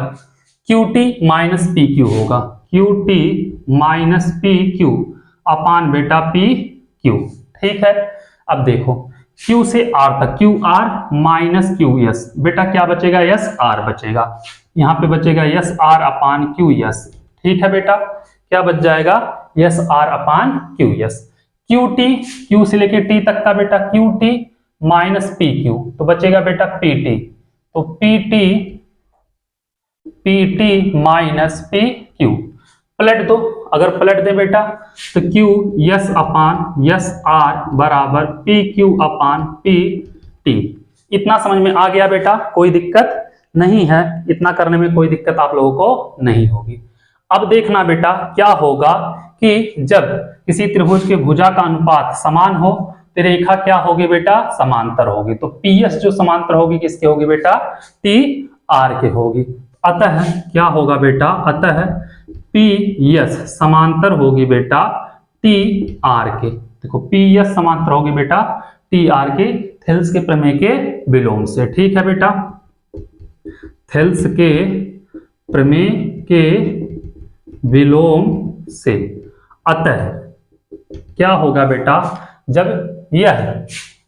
S1: Q T minus P Q होगा, Q T minus P Q upon बेटा पी क्यू। ठीक है। अब देखो Q से R तक, Q R minus Q S, बेटा क्या बचेगा एस आर बचेगा, यहां पे बचेगा S R upon Q S. ठीक है बेटा, क्या बच जाएगा S R upon Q S. Q T, Q से लेके टी तक का बेटा Q T minus P Q, तो बचेगा बेटा पी टी, तो P T minus P Q. पलट दो, अगर पलट दे बेटा तो Q yes upon yes are बराबर पी क्यू अपान पी टी। इतना समझ में आ गया बेटा, कोई दिक्कत नहीं है, इतना करने में कोई दिक्कत आप लोगों को नहीं होगी। अब देखना बेटा क्या होगा कि जब किसी त्रिभुज के भुजा का अनुपात समान हो तो रेखा क्या होगी बेटा समांतर होगी। तो पी एस जो समांतर होगी किसके होगी बेटा टी आर के होगी। अतः क्या होगा बेटा, अतः पी एस समांतर होगी बेटा टी आर के। देखो पी एस समांतर होगी बेटा टी आर के, थेल्स के प्रमेय के विलोम से। ठीक है बेटा, थेल्स के प्रमेय के विलोम से। अतः क्या होगा बेटा, जब यह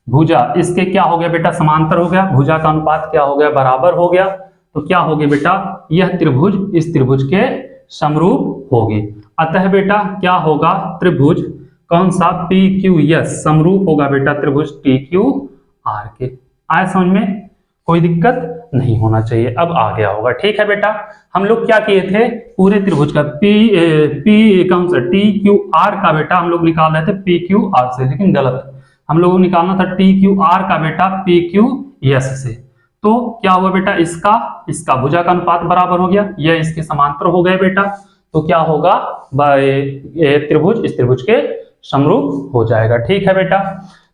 S1: भुजा इसके क्या हो गया बेटा समांतर हो गया, भुजा का अनुपात क्या हो गया बराबर हो गया, तो क्या होगी बेटा, यह त्रिभुज इस त्रिभुज के समरूप होगी। अतः बेटा क्या होगा, त्रिभुज कौन सा, पी क्यू एस समरूप होगा बेटा त्रिभुज टी क्यू आर के। आए समझ में, कोई दिक्कत नहीं होना चाहिए। अब आ गया होगा, ठीक है बेटा। हम लोग क्या किए थे, पूरे त्रिभुज का पी कौन सा टी क्यू आर का बेटा हम लोग निकाल रहे थे पी क्यू आर से, लेकिन गलत, हम लोगों को निकालना था टी क्यू आर का बेटा पी क्यू एस से। तो क्या हुआ बेटा, इसका भुजा का अनुपात बराबर हो गया, यह इसके समांतर हो गए बेटा। तो क्या होगा, त्रिभुज इस त्रिभुज के समरूप हो जाएगा। ठीक है बेटा,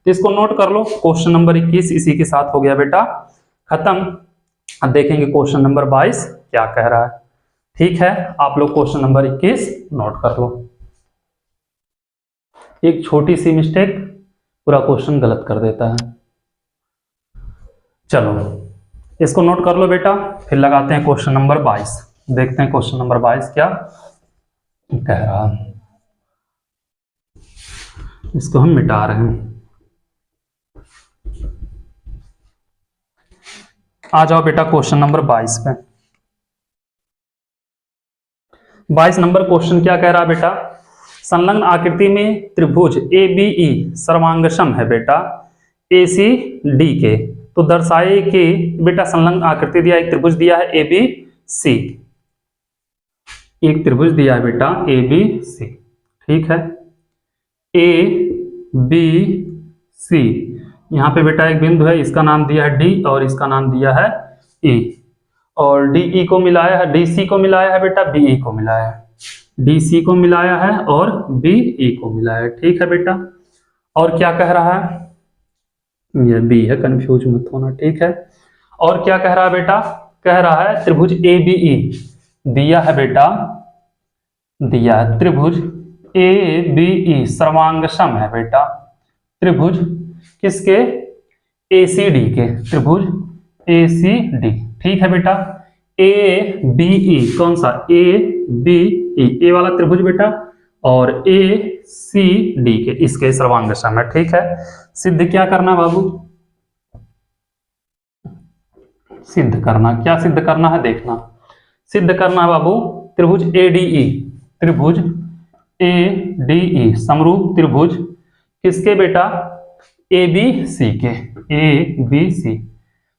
S1: तो इसको नोट कर लो। क्वेश्चन नंबर 21 इसी के साथ हो गया बेटा खत्म। अब देखेंगे क्वेश्चन नंबर 22 क्या कह रहा है। ठीक है, आप लोग क्वेश्चन नंबर 21 नोट कर लो। एक छोटी सी मिस्टेक पूरा क्वेश्चन गलत कर देता है। चलो इसको नोट कर लो बेटा, फिर लगाते हैं क्वेश्चन नंबर 22। देखते हैं क्वेश्चन नंबर 22 क्या कह रहा है। इसको हम मिटा रहे हैं। आ जाओ बेटा क्वेश्चन नंबर 22 पे। 22 नंबर क्वेश्चन क्या कह रहा है बेटा, संलग्न आकृति में त्रिभुज ABE सर्वांगसम है बेटा ACD के, तो दर्शाए कि बेटा संलग्न आकृति दिया, एक त्रिभुज दिया है ABC, एक त्रिभुज दिया है बेटा ABC। ठीक है, ABC, यहाँ पे बेटा एक बिंदु है, इसका नाम दिया है D और इसका नाम दिया है E, और DE को मिलाया है, DC को मिलाया है बेटा BE को मिलाया है, DC को मिलाया है और BE को मिलाया है। ठीक है बेटा, और क्या कह रहा है, ये B है, कंफ्यूज मत होना। ठीक है, और क्या कह रहा है बेटा, कह रहा है त्रिभुज ABE दिया है बेटा, दिया है त्रिभुज ABE सर्वांगसम है बेटा त्रिभुज किसके, ACD के, त्रिभुज ACD। ठीक है बेटा, ABE कौन सा, ABE ए वाला त्रिभुज बेटा, और ACD के इसके सर्वांगसम है। ठीक है, सिद्ध क्या करना बाबू, सिद्ध करना, क्या सिद्ध करना है देखना, सिद्ध करना है बाबू त्रिभुज ADE, त्रिभुज ADE समरूप त्रिभुज किसके बेटा, ABC के, ABC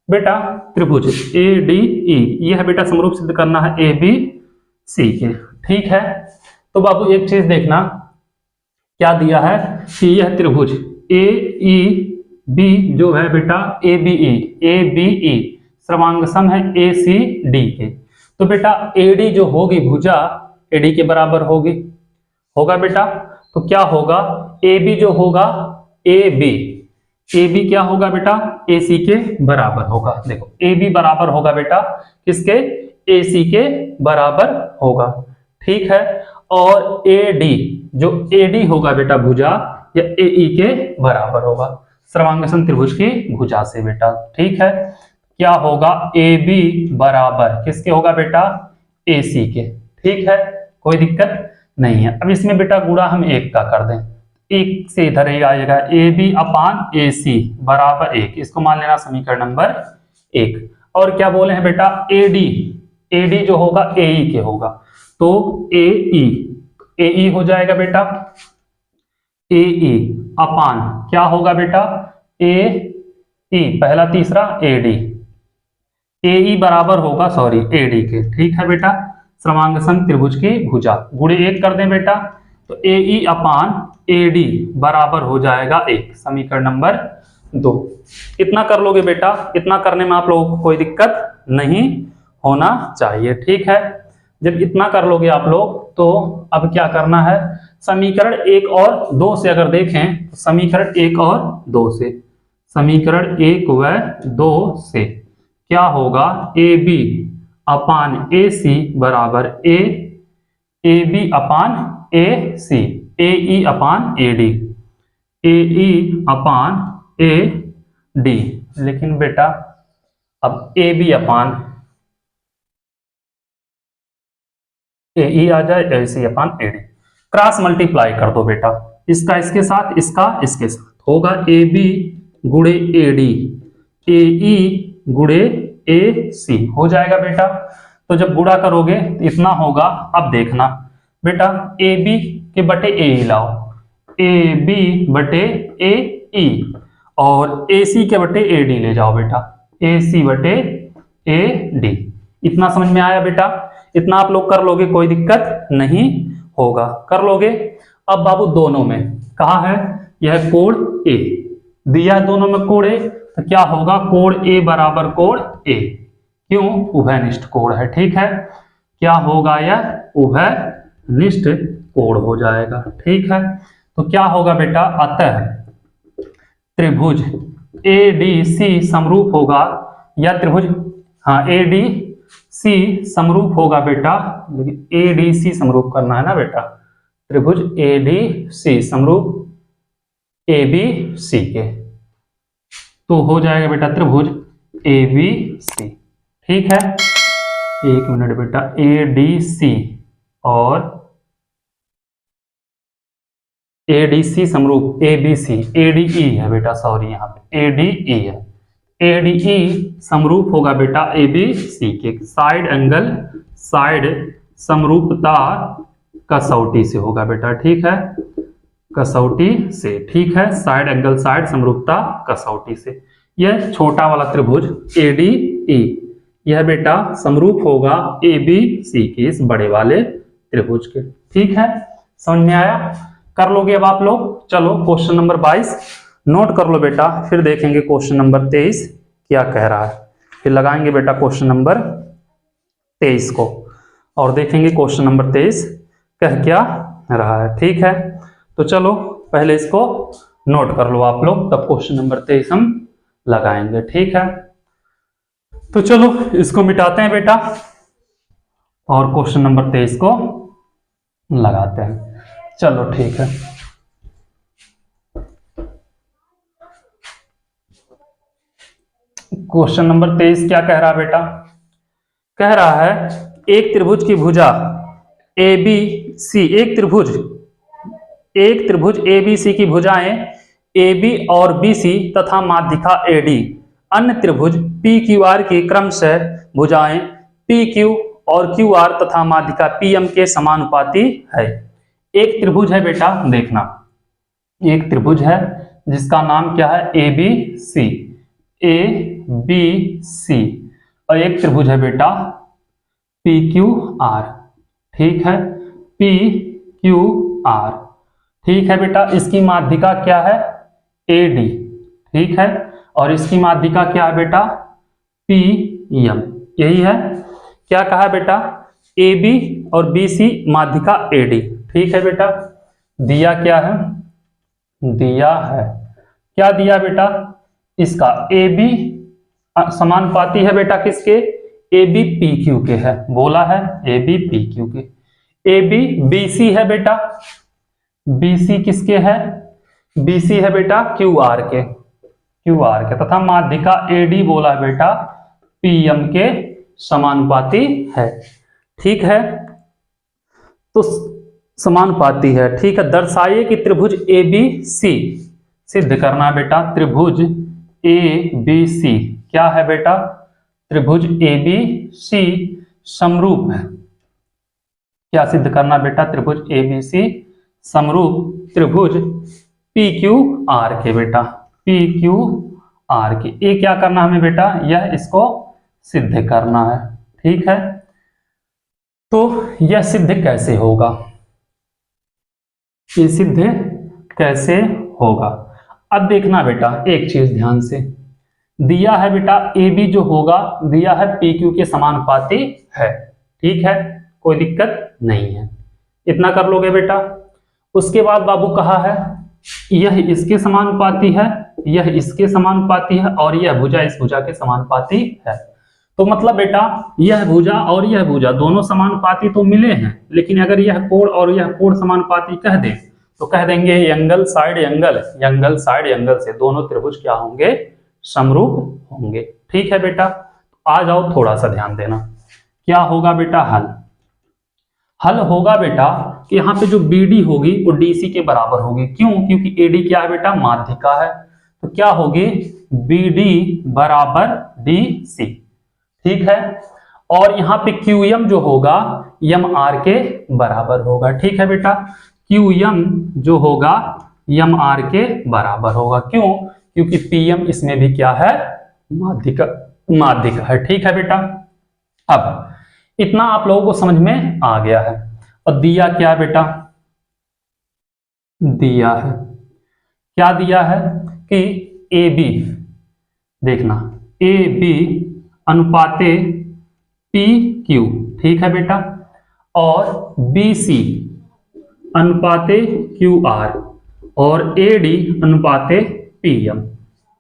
S1: बेटा त्रिभुज ADE, यह बेटा समरूप सिद्ध करना है ABC के। ठीक है, तो बाबू एक चीज देखना, क्या दिया है कि यह त्रिभुज AEB जो है बेटा ABE सर्वांगसम है ACD के, तो बेटा AD जो होगी भुजा AD के बराबर होगी, होगा बेटा। तो क्या होगा, AB जो होगा AB क्या होगा बेटा, AC के बराबर होगा। देखो AB बराबर होगा बेटा किसके, AC के बराबर होगा। ठीक है, और AD जो AD होगा बेटा भुजा, या AE के बराबर होगा सर्वांगसम त्रिभुज की भुजा से बेटा। ठीक है, क्या होगा, AB बराबर किसके होगा बेटा, AC के। ठीक है, कोई दिक्कत नहीं है। अब इसमें बेटा गुणा हम 1 का कर दें, 1 से इधर ही आएगा, AB अपान AC बराबर 1, इसको मान लेना समीकरण नंबर 1। और क्या बोले हैं बेटा, AD जो होगा AE के होगा, तो AE हो जाएगा बेटा, AE अपान क्या होगा बेटा, AE पहला तीसरा AE बराबर होगा AD के। ठीक है बेटा, सर्वांगसम त्रिभुज की भुजा, गुणे 1 कर दें बेटा, तो AE अपान AD बराबर हो जाएगा 1, समीकरण नंबर 2। इतना कर लोगे बेटा, इतना करने में आप लोगों को कोई दिक्कत नहीं होना चाहिए। ठीक है, जब इतना कर लोगे आप लोग, तो अब क्या करना है, समीकरण 1 और 2 से अगर देखें, तो समीकरण 1 और 2 से, समीकरण 1 व 2 से क्या होगा, AB अपान AC बराबर AB अपान AC, AE अपान AD, AE अपान AD। लेकिन बेटा अब AB अपान AE आ जाए, AC अपान AD, क्रॉस मल्टीप्लाई कर दो बेटा, इसका इसके साथ, इसका इसके साथ, होगा AB गुणे AD, AE गुणे ए सी हो जाएगा बेटा। तो जब गुणा करोगे तो इतना होगा। अब देखना बेटा, ए बी के बटे ए ई लाओ, ए बी बटे ए ई, और ए सी के बटे ए डी ले जाओ बेटा, ए सी बटे ए डी। इतना समझ में आया बेटा? इतना आप लोग कर लोगे, कोई दिक्कत नहीं होगा, कर लोगे। अब बाबू दोनों में कहा है, यह कोण ए दिया, दोनों में कोण ए, तो क्या होगा, कोण ए बराबर कोण ए। क्यों? उभयनिष्ठ कोण है। ठीक है, क्या होगा, यह उभयनिष्ठ कोण हो जाएगा। ठीक है, तो क्या होगा बेटा, अतः त्रिभुज ए डी सी समरूप होगा, या त्रिभुज, हाँ ए डी सी समरूप होगा बेटा, लेकिन ए डी सी समरूप करना है ना बेटा, त्रिभुज ए डी सी समरूप ए बी सी के, तो हो जाएगा बेटा त्रिभुज ए बी सी। ठीक है, एक मिनट बेटा, ए डी सी और ए डी सी समरूप ए B C, A D E है बेटा, सॉरी यहाँ पे ए डी ई है, ए डी ई समरूप होगा बेटा ए बी सी के। साइड एंगल साइड समरूपता कसौटी से होगा बेटा। ठीक है, कसौटी से। ठीक है, साइड एंगल साइड समरूपता कसौटी से। यह छोटा वाला त्रिभुज ए डी ई, यह बेटा समरूप होगा ए बी सी के इस बड़े वाले त्रिभुज के। ठीक है, समझ में आया? कर लोगे अब आप लोग। चलो क्वेश्चन नंबर 22 नोट कर लो बेटा, फिर देखेंगे क्वेश्चन नंबर 23 क्या कह रहा है, फिर लगाएंगे बेटा क्वेश्चन नंबर 23 को, और देखेंगे क्वेश्चन नंबर 23 कह क्या रहा है। ठीक है, तो चलो पहले इसको नोट कर लो आप लोग, तब क्वेश्चन नंबर 23 हम लगाएंगे। ठीक है, तो चलो इसको मिटाते हैं बेटा, और क्वेश्चन नंबर 23 को लगाते हैं। चलो ठीक है, क्वेश्चन नंबर 23 क्या कह रहा है बेटा? कह रहा है एक त्रिभुज की भुजा ए बी सी, एक त्रिभुज ए बी सी की भुजाएं ए बी और बी सी तथा माध्यिका ए डी, अन्य त्रिभुज पी क्यू आर की क्रमशः भुजाएं पी क्यू और क्यू आर तथा माध्यिका पी एम के समानुपाती है। एक त्रिभुज है बेटा, देखना, एक त्रिभुज है जिसका नाम क्या है, ए बी सी, ए बी सी, और एक त्रिभुज है बेटा पी क्यू आर। ठीक है, पी क्यू आर। ठीक है बेटा, इसकी माध्यिका क्या है, ए डी। ठीक है, और इसकी माध्यिका क्या है बेटा, पी एम। यही है, क्या कहा बेटा, ए बी और बी सी माध्यिका ए डी। ठीक है बेटा, दिया क्या है, दिया है, क्या दिया बेटा, इसका ए बी समानुपाती है बेटा किसके, ए बी पी क्यू के है, बोला है ए बी पी क्यू के। ए बी बी सी है बेटा, बी सी किसके है, बी सी है बेटा क्यू आर के, क्यू आर के, तथा माध्यिका ए डी बोला है बेटा पी एम के समानुपाती है। ठीक है, तो समानुपाती है। ठीक है, दर्शाइए कि त्रिभुज ए बी सी, सिद्ध करना बेटा, त्रिभुज ए बी सी क्या है बेटा, त्रिभुज ए बी सी समरूप है। क्या सिद्ध करना बेटा, त्रिभुज ए बी सी समरूप त्रिभुज पी क्यू आर के बेटा, पी क्यू आर के। ये क्या करना हमें बेटा, यह इसको सिद्ध करना है। ठीक है, तो यह सिद्ध कैसे होगा, ये सिद्ध कैसे होगा? अब देखना बेटा, एक चीज ध्यान से, दिया है बेटा ए बी जो होगा, दिया है पी क्यू के समानुपाती है। ठीक है, कोई दिक्कत नहीं है, इतना कर लोगे बेटा। उसके बाद बाबू कहा है यह इसके समानुपाती है, यह इसके समानुपाती है, और यह भुजा इस भुजा के समानुपाती है। तो मतलब बेटा यह भुजा और यह भुजा दोनों समानुपाती तो मिले हैं, लेकिन अगर यह कोण और यह कोण समानुपाती कह दें तो कह देंगे angle side angle, angle side angle से दोनों त्रिभुज क्या होंगे, समरूप होंगे। ठीक है बेटा, आ जाओ थोड़ा सा ध्यान देना, क्या होगा बेटा हल, हल होगा बेटा कि यहाँ पे जो BD होगी वो DC के बराबर होगी। क्यों? क्योंकि AD क्या है बेटा, माध्यिका है, तो क्या होगी BD बराबर DC। ठीक है। और यहाँ पे क्यू एम जो होगा एम आर के बराबर होगा। ठीक है बेटा, क्यू एम जो होगा एम आर के बराबर होगा। क्यों? क्योंकि पी एम इसमें भी क्या है, माध्यिक है। ठीक है बेटा, अब इतना आप लोगों को समझ में आ गया है। और दिया क्या बेटा, दिया है, क्या दिया है कि ए बी, देखना ए बी अनुपाते पी क्यू, ठीक है बेटा, और बी सी अनुपाते क्यू आर और ए डी अनुपाते पी एम।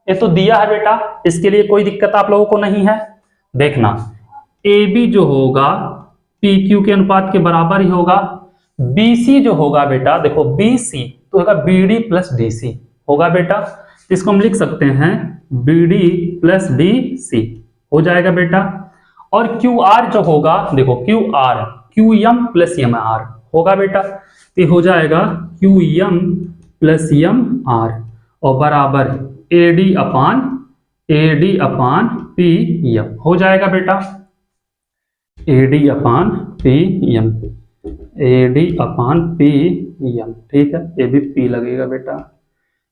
S1: ये तो दिया है बेटा, इसके लिए कोई दिक्कत आप लोगों को नहीं है। देखना ए बी जो होगा पी क्यू के अनुपात के बराबर ही होगा। बी सी जो होगा बेटा, देखो बी सी तो होगा B D plus D C होगा बेटा। इसको हम लिख सकते हैं B D plus D C हो जाएगा बेटा। और क्यू आर जो होगा, देखो Q R Q M plus M R होगा बेटा, तो हो जाएगा Q M plus M R और बराबर A D upon P M हो जाएगा बेटा। A D upon P M, A D upon P M, ठीक है, ये भी पी लगेगा बेटा,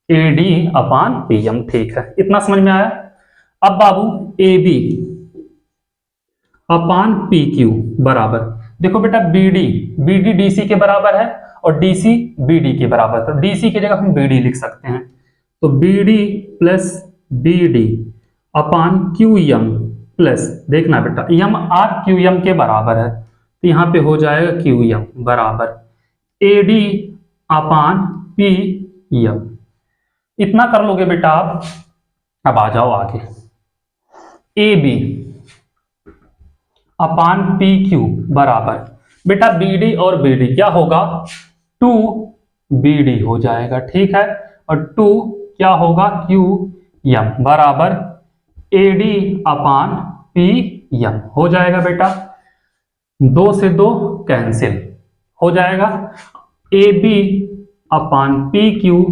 S1: A D upon P M. ठीक है, इतना समझ में आया। अब बाबू A B upon P Q बराबर, देखो बेटा बी डी डी सी के बराबर है और डी सी बी डी के बराबर, तो डी सी की जगह हम बी डी लिख सकते हैं। तो B D plus B D upon Q M plus, देखना बेटा एम आर क्यू एम के बराबर है, तो यहां पे हो जाएगा क्यू एम बराबर A D upon P M. इतना कर लोगे बेटा आप। अब आ जाओ आगे, A B upon P Q बराबर, बेटा बी डी और बी डी क्या होगा, टू बी डी हो जाएगा। ठीक है, और टू क्या होगा क्यू एम बराबर A D upon P M हो जाएगा बेटा। दो से दो कैंसिल हो जाएगा, A B upon P Q,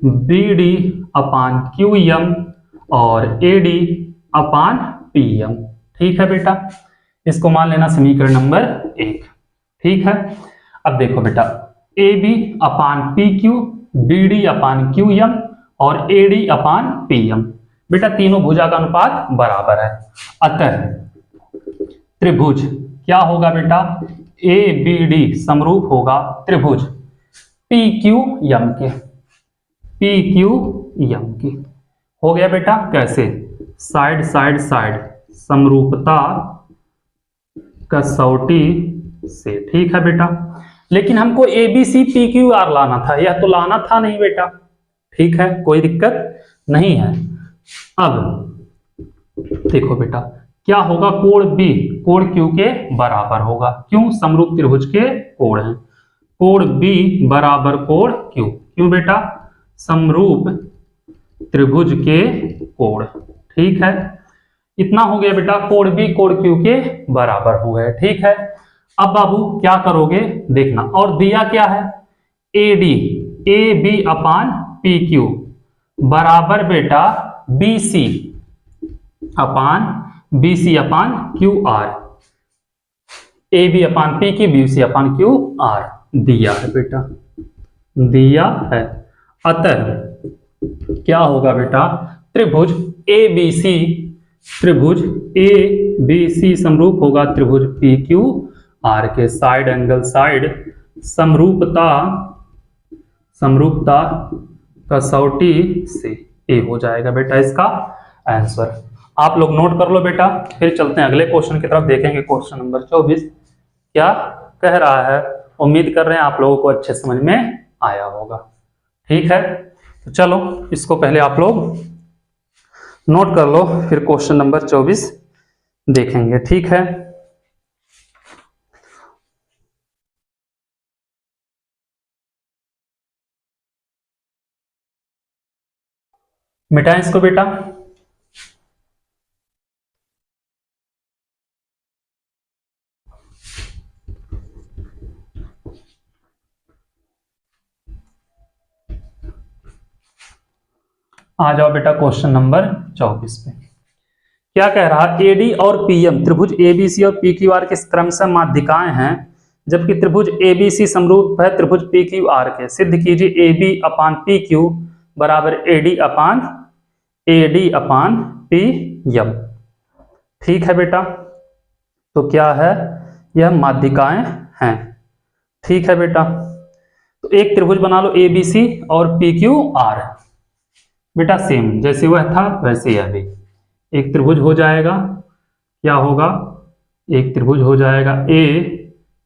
S1: B D upon Q M और A D upon P M. ठीक है बेटा, इसको मान लेना समीकरण नंबर 1। ठीक है, अब देखो बेटा A B upon P Q, B D upon Q M और A D upon P M, बेटा तीनों भुजा का अनुपात बराबर है। अतः त्रिभुज क्या होगा बेटा, ए बी डी समरूप होगा त्रिभुज पी क्यू एम के, पी क्यू एम की। हो गया बेटा, कैसे, साइड साइड साइड समरूपता कसौटी से। ठीक है बेटा, लेकिन हमको A B C P Q R लाना था, यह तो लाना था नहीं बेटा। ठीक है, कोई दिक्कत नहीं है। अब देखो बेटा क्या होगा, कोण बी कोण क्यू के बराबर होगा। क्यों, समरूप त्रिभुज के कोण हैं, कोण बी बराबर कोण क्यू। क्यों बेटा, समरूप त्रिभुज के कोण। ठीक है, इतना हो गया बेटा, कोण बी कोण क्यू के बराबर हो गए। ठीक है, अब बाबू क्या करोगे देखना, और दिया क्या है, A D A B upon P Q बराबर बेटा B C upon Q R, A B upon P Q B C upon Q R दिया है बेटा, दिया है। अतः क्या होगा बेटा, त्रिभुज ए बी सी, त्रिभुज ए बी सी समरूप होगा त्रिभुज पी क्यू आर के। साइड एंगल साइड समरूपता कसौटी से, ए हो जाएगा बेटा इसका आंसर। आप लोग नोट कर लो बेटा, फिर चलते हैं अगले क्वेश्चन की तरफ, देखेंगे क्वेश्चन नंबर 24 क्या कह रहा है। उम्मीद कर रहे हैं आप लोगों को अच्छे समझ में आया होगा। ठीक है, तो चलो इसको पहले आप लोग नोट कर लो, फिर क्वेश्चन नंबर 24 देखेंगे। ठीक है, मिटाएं इसको बेटा। आ जाओ बेटा क्वेश्चन नंबर 24 पे। क्या कह रहा है, एडी और पीएम त्रिभुज एबीसी और पीक्यूआर के क्रमशः माध्यिकाएं हैं, जबकि त्रिभुज एबीसी समरूप है त्रिभुज पीक्यूआर के। सिद्ध कीजिए एबी अपान पी क्यू बराबर एडी अपान पीएम। ठीक है बेटा, तो क्या है, यह माध्यिकाएं हैं। ठीक है बेटा, तो एक त्रिभुज बना लो एबीसी और पीक्यूआर। बेटा सेम जैसे वह था वैसे यह भी एक त्रिभुज हो जाएगा। क्या होगा, एक त्रिभुज हो जाएगा ए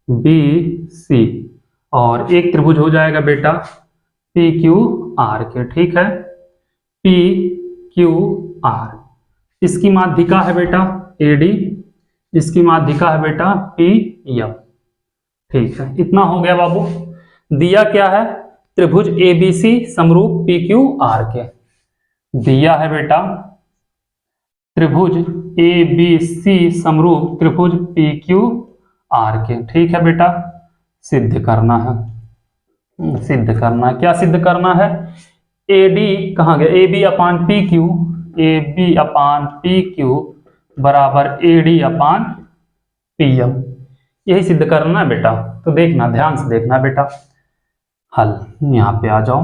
S1: बी सी और एक त्रिभुज हो जाएगा बेटा पी क्यू आर के। ठीक है, पी क्यू आर, इसकी माध्यिका है बेटा एडी, इसकी माध्यिका है बेटा पी एम। ठीक है, इतना हो गया बाबू। दिया क्या है, त्रिभुज एबीसी समरूप पी क्यू आर के। दिया है बेटा त्रिभुज ए बी सी समरूप त्रिभुज पी क्यू आर के। ठीक है बेटा, सिद्ध करना है, सिद्ध करना है। क्या सिद्ध करना है, ए डी कहाँ गया, A B upon P Q, A B upon P Q बराबर A D upon P M. यही सिद्ध करना है बेटा। तो देखना, ध्यान से देखना बेटा, हल यहां पे आ जाओ।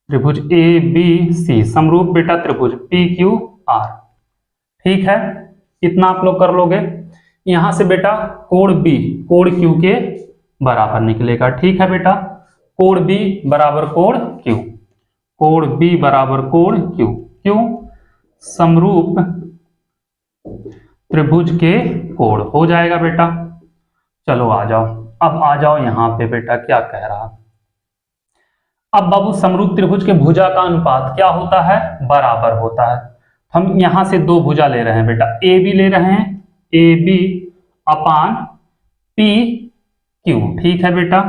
S1: त्रिभुज ए बी सी समरूप बेटा त्रिभुज पी क्यू आर। ठीक है, इतना आप लोग कर लोगे। यहां से बेटा कोण बी कोण क्यू के बराबर निकलेगा। ठीक है बेटा, कोण बी बराबर कोण क्यू, कोण बी बराबर कोण क्यू, क्यों, समरूप त्रिभुज के कोण हो जाएगा बेटा। चलो आ जाओ, अब आ जाओ यहां पे बेटा, क्या कह रहा, अब बाबू समरूप त्रिभुज के भुजा का अनुपात क्या होता है, बराबर होता है। हम यहां से दो भुजा ले रहे हैं बेटा, ए बी ले रहे हैं, A B upon P Q. ठीक है बेटा,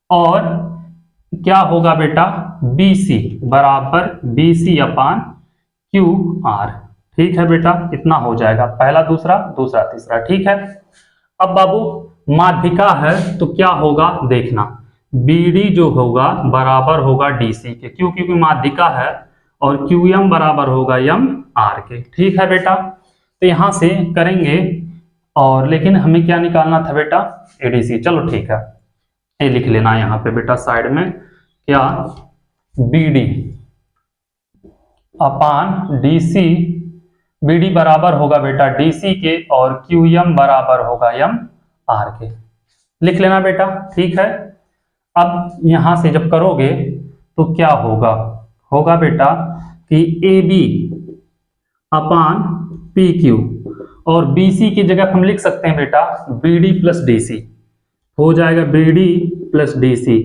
S1: और क्या होगा बेटा बी सी बराबर B C upon Q R. ठीक है बेटा, इतना हो जाएगा, पहला दूसरा दूसरा तीसरा। ठीक है, अब बाबू माध्यिका है तो क्या होगा देखना, BD जो होगा बराबर होगा DC के, क्यों, क्योंकि माध्यिका है, और QM बराबर होगा MR के। ठीक है बेटा, तो यहां से करेंगे, और लेकिन हमें क्या निकालना था बेटा, ADC। चलो ठीक है, ये लिख लेना यहां पे बेटा साइड में, क्या BD अपान DC, BD बराबर होगा बेटा DC के, और QM बराबर होगा MR के। लिख लेना बेटा। ठीक है, अब यहां से जब करोगे तो क्या होगा, होगा बेटा कि AB अपान PQ, और BC की जगह हम लिख सकते हैं बेटा BD प्लस DC, हो जाएगा BD प्लस DC,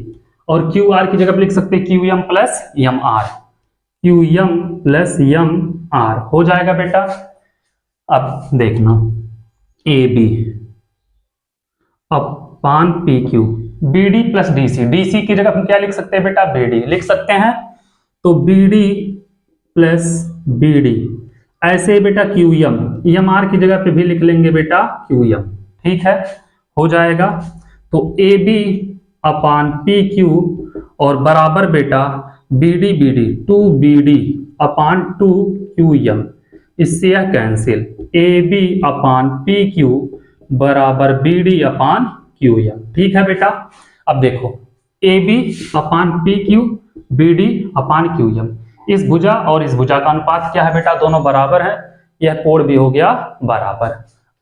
S1: और QR की जगह लिख सकते हैं QM plus MR, QM plus MR हो जाएगा बेटा। अब देखना AB अपान PQ, BD plus DC, DC की जगह हम क्या लिख सकते हैं बेटा, BD लिख सकते हैं, तो BD प्लस BD। ऐसे बेटा QM, EMR की जगह पे भी लिख लेंगे बेटा QM। ठीक है, हो जाएगा, तो AB अपान PQ और बराबर बेटा BD BD 2BD अपान 2QM, इससे यह कैंसिल, AB अपान PQ बराबर BD अपान QM। ठीक है बेटा, अब देखो AB अपान PQ BD अपान QM, इस भुजा और इस भुजा का अनुपात क्या है बेटा, दोनों बराबर है, यह कोण भी हो गया बराबर।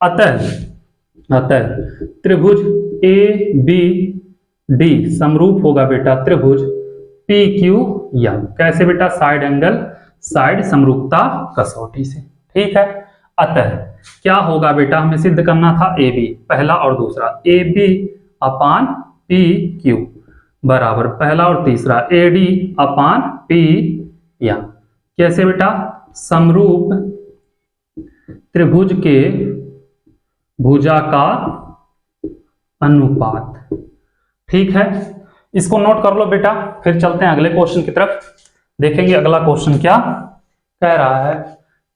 S1: अतः त्रिभुज ABD समरूप होगा बेटा त्रिभुज PQM। कैसे बेटा, साइड एंगल साइड समरूपता कसौटी से। ठीक है, अतः क्या होगा बेटा, हमें सिद्ध करना था AB पहला और दूसरा, AB अपान PQ बराबर पहला और तीसरा AD अपान PM। कैसे बेटा, समरूप त्रिभुज के भुजा का अनुपात। ठीक है, इसको नोट कर लो बेटा, फिर चलते हैं अगले क्वेश्चन की तरफ, देखेंगे अगला क्वेश्चन क्या कह रहा है,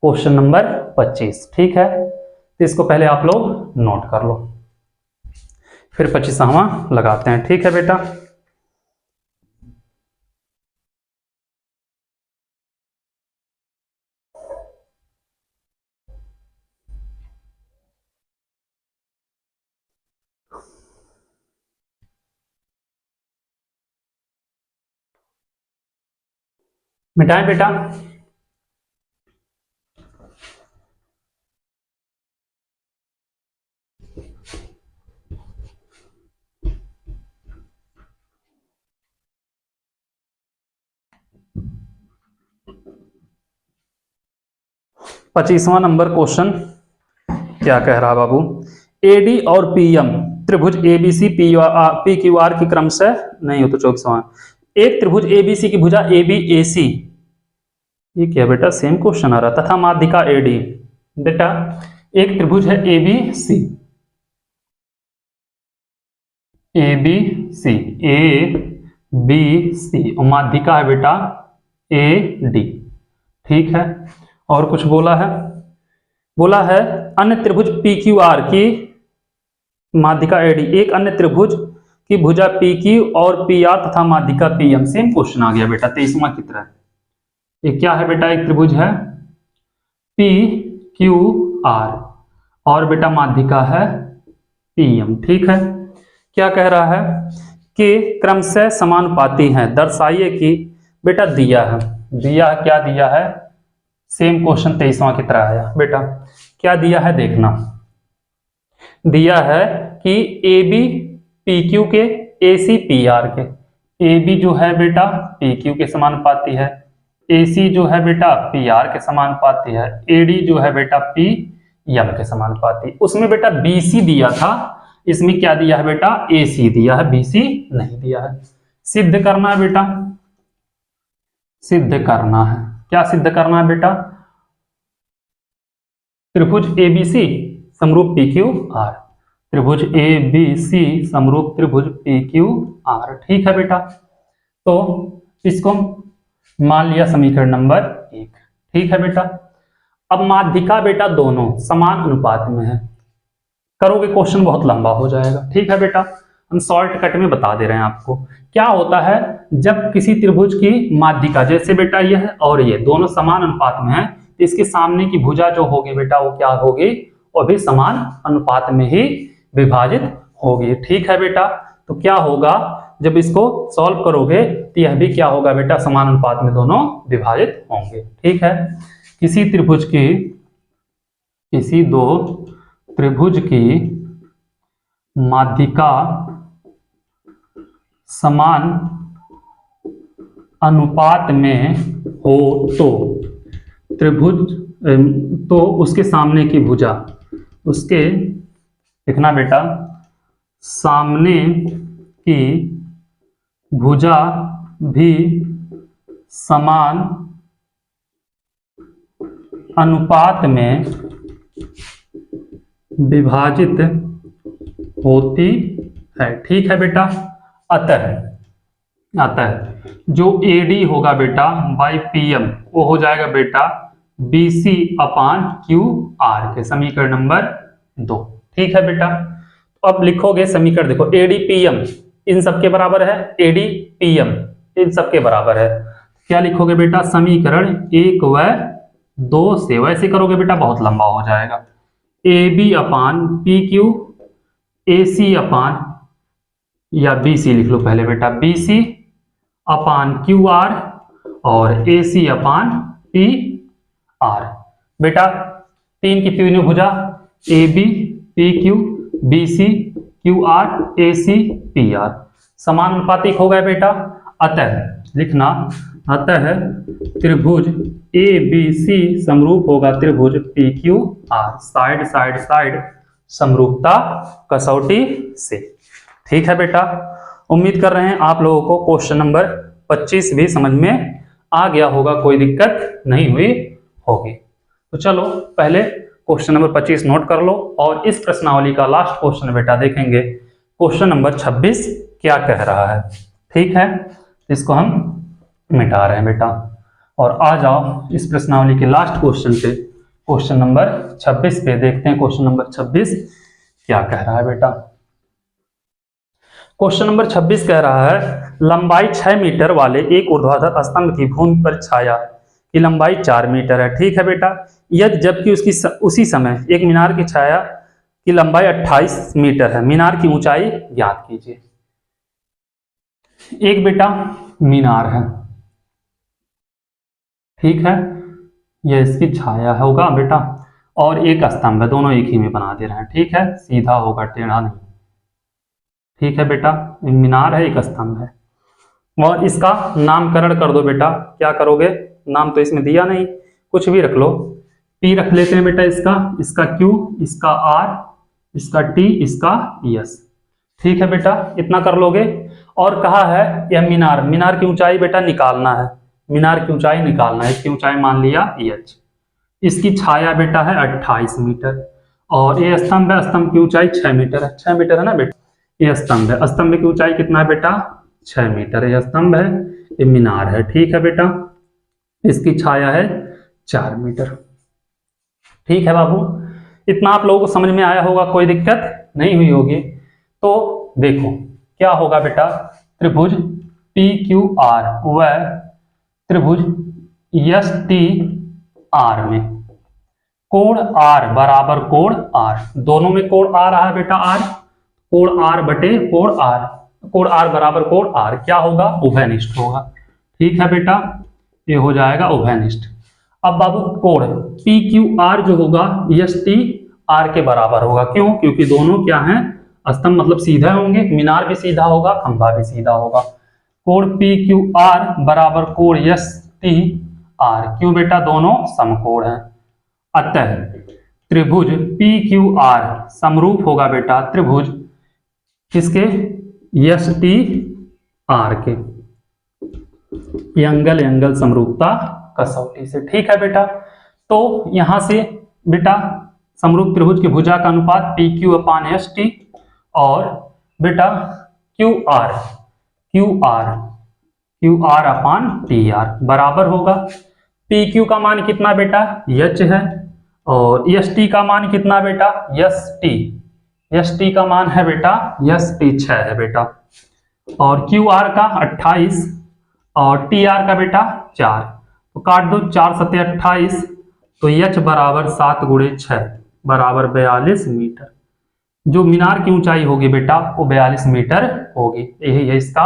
S1: क्वेश्चन नंबर 25। ठीक है, तो इसको पहले आप लोग नोट कर लो, फिर 25वां लगाते हैं। ठीक है बेटा। मिटाएं बेटा। पच्चीसवां नंबर क्वेश्चन क्या कह रहा बाबू। एडी और पीएम त्रिभुज एबीसी पी क्यू आर की क्रमशः नहीं हो तो 24वां। एक त्रिभुज एबीसी की भुजा एबी एसी, ये क्या बेटा सेम क्वेश्चन आ रहा, तथा माध्यिका एडी। बेटा एक त्रिभुज है ABC, ABC A B C और माध्यिका है बेटा ए डी। ठीक है, और कुछ बोला है, बोला है अन्य त्रिभुज पी क्यू आर की माध्यिका एडी, एक अन्य त्रिभुज की भुजा पी क्यू और पी आर तथा माध्यिका पी एम। सेम क्वेश्चन आ गया बेटा 23वां की तरह। ये क्या है बेटा, एक त्रिभुज है पी क्यू आर और बेटा माध्यिका है पी एम। ठीक है, क्या कह रहा है कि क्रमशः समानुपाती हैं, दर्शाइए कि बेटा दिया है, दिया क्या दिया है, सेम क्वेश्चन 23वां की तरह आया बेटा। क्या दिया है देखना, दिया है कि ए बी पी क्यू के, ए सी पी आर के। ए बी जो है बेटा पी क्यू के समानुपाती है, ए सी जो है बेटा पी आर के समानुपाती है, ए डी जो है बेटा पी एम के समानुपाती। उसमें बेटा बी सी दिया था, इसमें क्या दिया है बेटा ए सी दिया है, बी सी नहीं दिया है। सिद्ध करना है बेटा, सिद्ध करना है, क्या सिद्ध करना है बेटा, त्रिभुज एबीसी समरूप पी क्यू आर, त्रिभुज एबीसी समरूप त्रिभुज पी क्यू आर। ठीक है बेटा, तो इसको मान लिया समीकरण नंबर 1। ठीक है बेटा, अब माध्यिका बेटा दोनों समान अनुपात में है, करोगे क्वेश्चन बहुत लंबा हो जाएगा। ठीक है बेटा, हम शॉर्टकट में बता दे रहे हैं आपको। क्या होता है जब किसी त्रिभुज की माध्यिका, जैसे बेटा ये है और ये दोनों समान अनुपात में है, तो इसके सामने की भुजा जो होगी बेटा वो क्या होगी, वो भी समान अनुपात में ही विभाजित होगी। ठीक है बेटा, तो क्या होगा जब इसको सॉल्व करोगे तो यह भी क्या होगा बेटा, समान अनुपात में दोनों विभाजित होंगे। ठीक है, किसी त्रिभुज की, किसी दो त्रिभुज की माध्यिका समान अनुपात में हो तो त्रिभुज, तो उसके सामने की भुजा, उसके लिखना बेटा सामने की भुजा भी समान अनुपात में विभाजित होती है। ठीक है बेटा, अतः जो AD होगा बेटा बाई PM वो हो जाएगा बेटा BC अपान QR के, समीकरण नंबर 2। ठीक है बेटा, अब लिखोगे समीकरण, देखो AD PM इन सबके बराबर है, AD PM इन सबके बराबर है। क्या लिखोगे बेटा, समीकरण 1 व 2 से, वैसे करोगे बेटा बहुत लंबा हो जाएगा, AB अपान PQ, AC अपान, या BC लिख लो पहले बेटा, BC अपान QR और AC अपान PR। बेटा 3 की तीनों भुजा AB PQ BC QR AC PR समानुपातिक हो गए बेटा। अतः लिखना, अतः त्रिभुज ABC समरूप होगा त्रिभुज PQR, साइड साइड साइड समरूपता कसौटी से। ठीक है बेटा, उम्मीद कर रहे हैं आप लोगों को क्वेश्चन नंबर 25 भी समझ में आ गया होगा, कोई दिक्कत नहीं हुई होगी। तो चलो पहले क्वेश्चन नंबर 25 नोट कर लो और इस प्रश्नावली का लास्ट क्वेश्चन बेटा देखेंगे, क्वेश्चन नंबर 26 क्या कह रहा है। ठीक है, इसको हम मिटा रहे हैं बेटा, और आ जाओ इस प्रश्नावली के लास्ट क्वेश्चन पे, क्वेश्चन नंबर 26 पे देखते हैं क्वेश्चन नंबर 26 क्या कह रहा है बेटा। क्वेश्चन नंबर 26 कह रहा है लंबाई 6 मीटर वाले एक ऊर्ध्वाधर स्तंभ की भूमि पर छाया की लंबाई 4 मीटर है। ठीक है बेटा, यदि जबकि उसकी उसी समय एक मीनार की छाया की लंबाई 28 मीटर है, मीनार की ऊंचाई ज्ञात कीजिए। एक बेटा मीनार है, ठीक है, ये इसकी छाया होगा बेटा, और एक स्तंभ है, दोनों एक ही में बना दे रहे हैं। ठीक है, सीधा होगा, टेढ़ा नहीं। ठीक है बेटा, एक मीनार है, एक स्तंभ है, और इसका नामकरण कर दो बेटा। क्या करोगे, नाम तो इसमें दिया नहीं, कुछ भी रख लो। P रख लेते हैं बेटा, इसका Q, इसका R, इसका T, इसका S। ठीक है बेटा, इतना कर लोगे। और कहा है यह मीनार की ऊंचाई बेटा निकालना है, मीनार की ऊंचाई निकालना है। इसकी ऊंचाई मान लिया H। इसकी छाया बेटा है 28 मीटर, और ये स्तंभ है, स्तंभ की ऊंचाई 6 मीटर है। 6 मीटर है ना बेटा, ये स्तंभ है, स्तंभ की ऊंचाई कितना है बेटा, 6 मीटर। ये स्तंभ है, ये मीनार है। ठीक है बेटा, इसकी छाया है 4 मीटर। ठीक है बाबू, इतना आप लोगों को समझ में आया होगा, कोई दिक्कत नहीं हुई होगी। तो देखो क्या होगा बेटा, त्रिभुज PQR व त्रिभुज STR में कोण R बराबर कोण R, दोनों में कोण आ रहा है बेटा, R, कोण R बटे कोण R, कोण R बराबर कोण R क्या होगा, उभयनिष्ठ होगा। ठीक है बेटा, ये हो जाएगा उभयनिष्ठ। अब बाबू कोण PQR जो होगा STR के बराबर होगा। क्यों, क्योंकि दोनों क्या हैं, स्तंभ मतलब सीधे होंगे, मीनार भी सीधा होगा, खंभा भी सीधा होगा। कोण PQR बराबर कोण STR, क्यों बेटा, दोनों समकोण हैं। अतः त्रिभुज PQR समरूप होगा बेटा त्रिभुज किसके, STR के, एंगल समरूपता कसौटी से। ठीक है बेटा, तो यहां से बेटा समरूप त्रिभुज की भुजा का अनुपात PQ/ST और बेटा QR/TR बराबर होगा। PQ का मान कितना बेटा, H है, और ST का मान कितना बेटा, ST का मान है बेटा ST 6 है बेटा, और QR का 28 और TR का बेटा 4, तो काट दो, 4 सत्ते 28, तो H बराबर 7 × 6 बराबर 42 मीटर। जो मीनार की ऊंचाई होगी बेटा वो 42 मीटर होगी। यही है इसका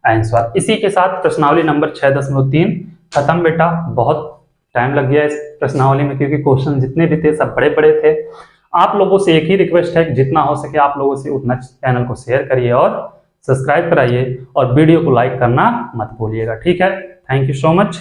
S1: आंसर। इसी के साथ प्रश्नावली नंबर 6.3 खत्म बेटा। बहुत टाइम लग गया इस प्रश्नावली में, क्योंकि क्वेश्चन जितने भी थे सब बड़े बड़े थे। आप लोगों से एक ही रिक्वेस्ट है, जितना हो सके आप लोगों से उतना चैनल को शेयर करिए और सब्सक्राइब कराइए, और वीडियो को लाइक करना मत भूलिएगा। ठीक है, थैंक यू सो मच।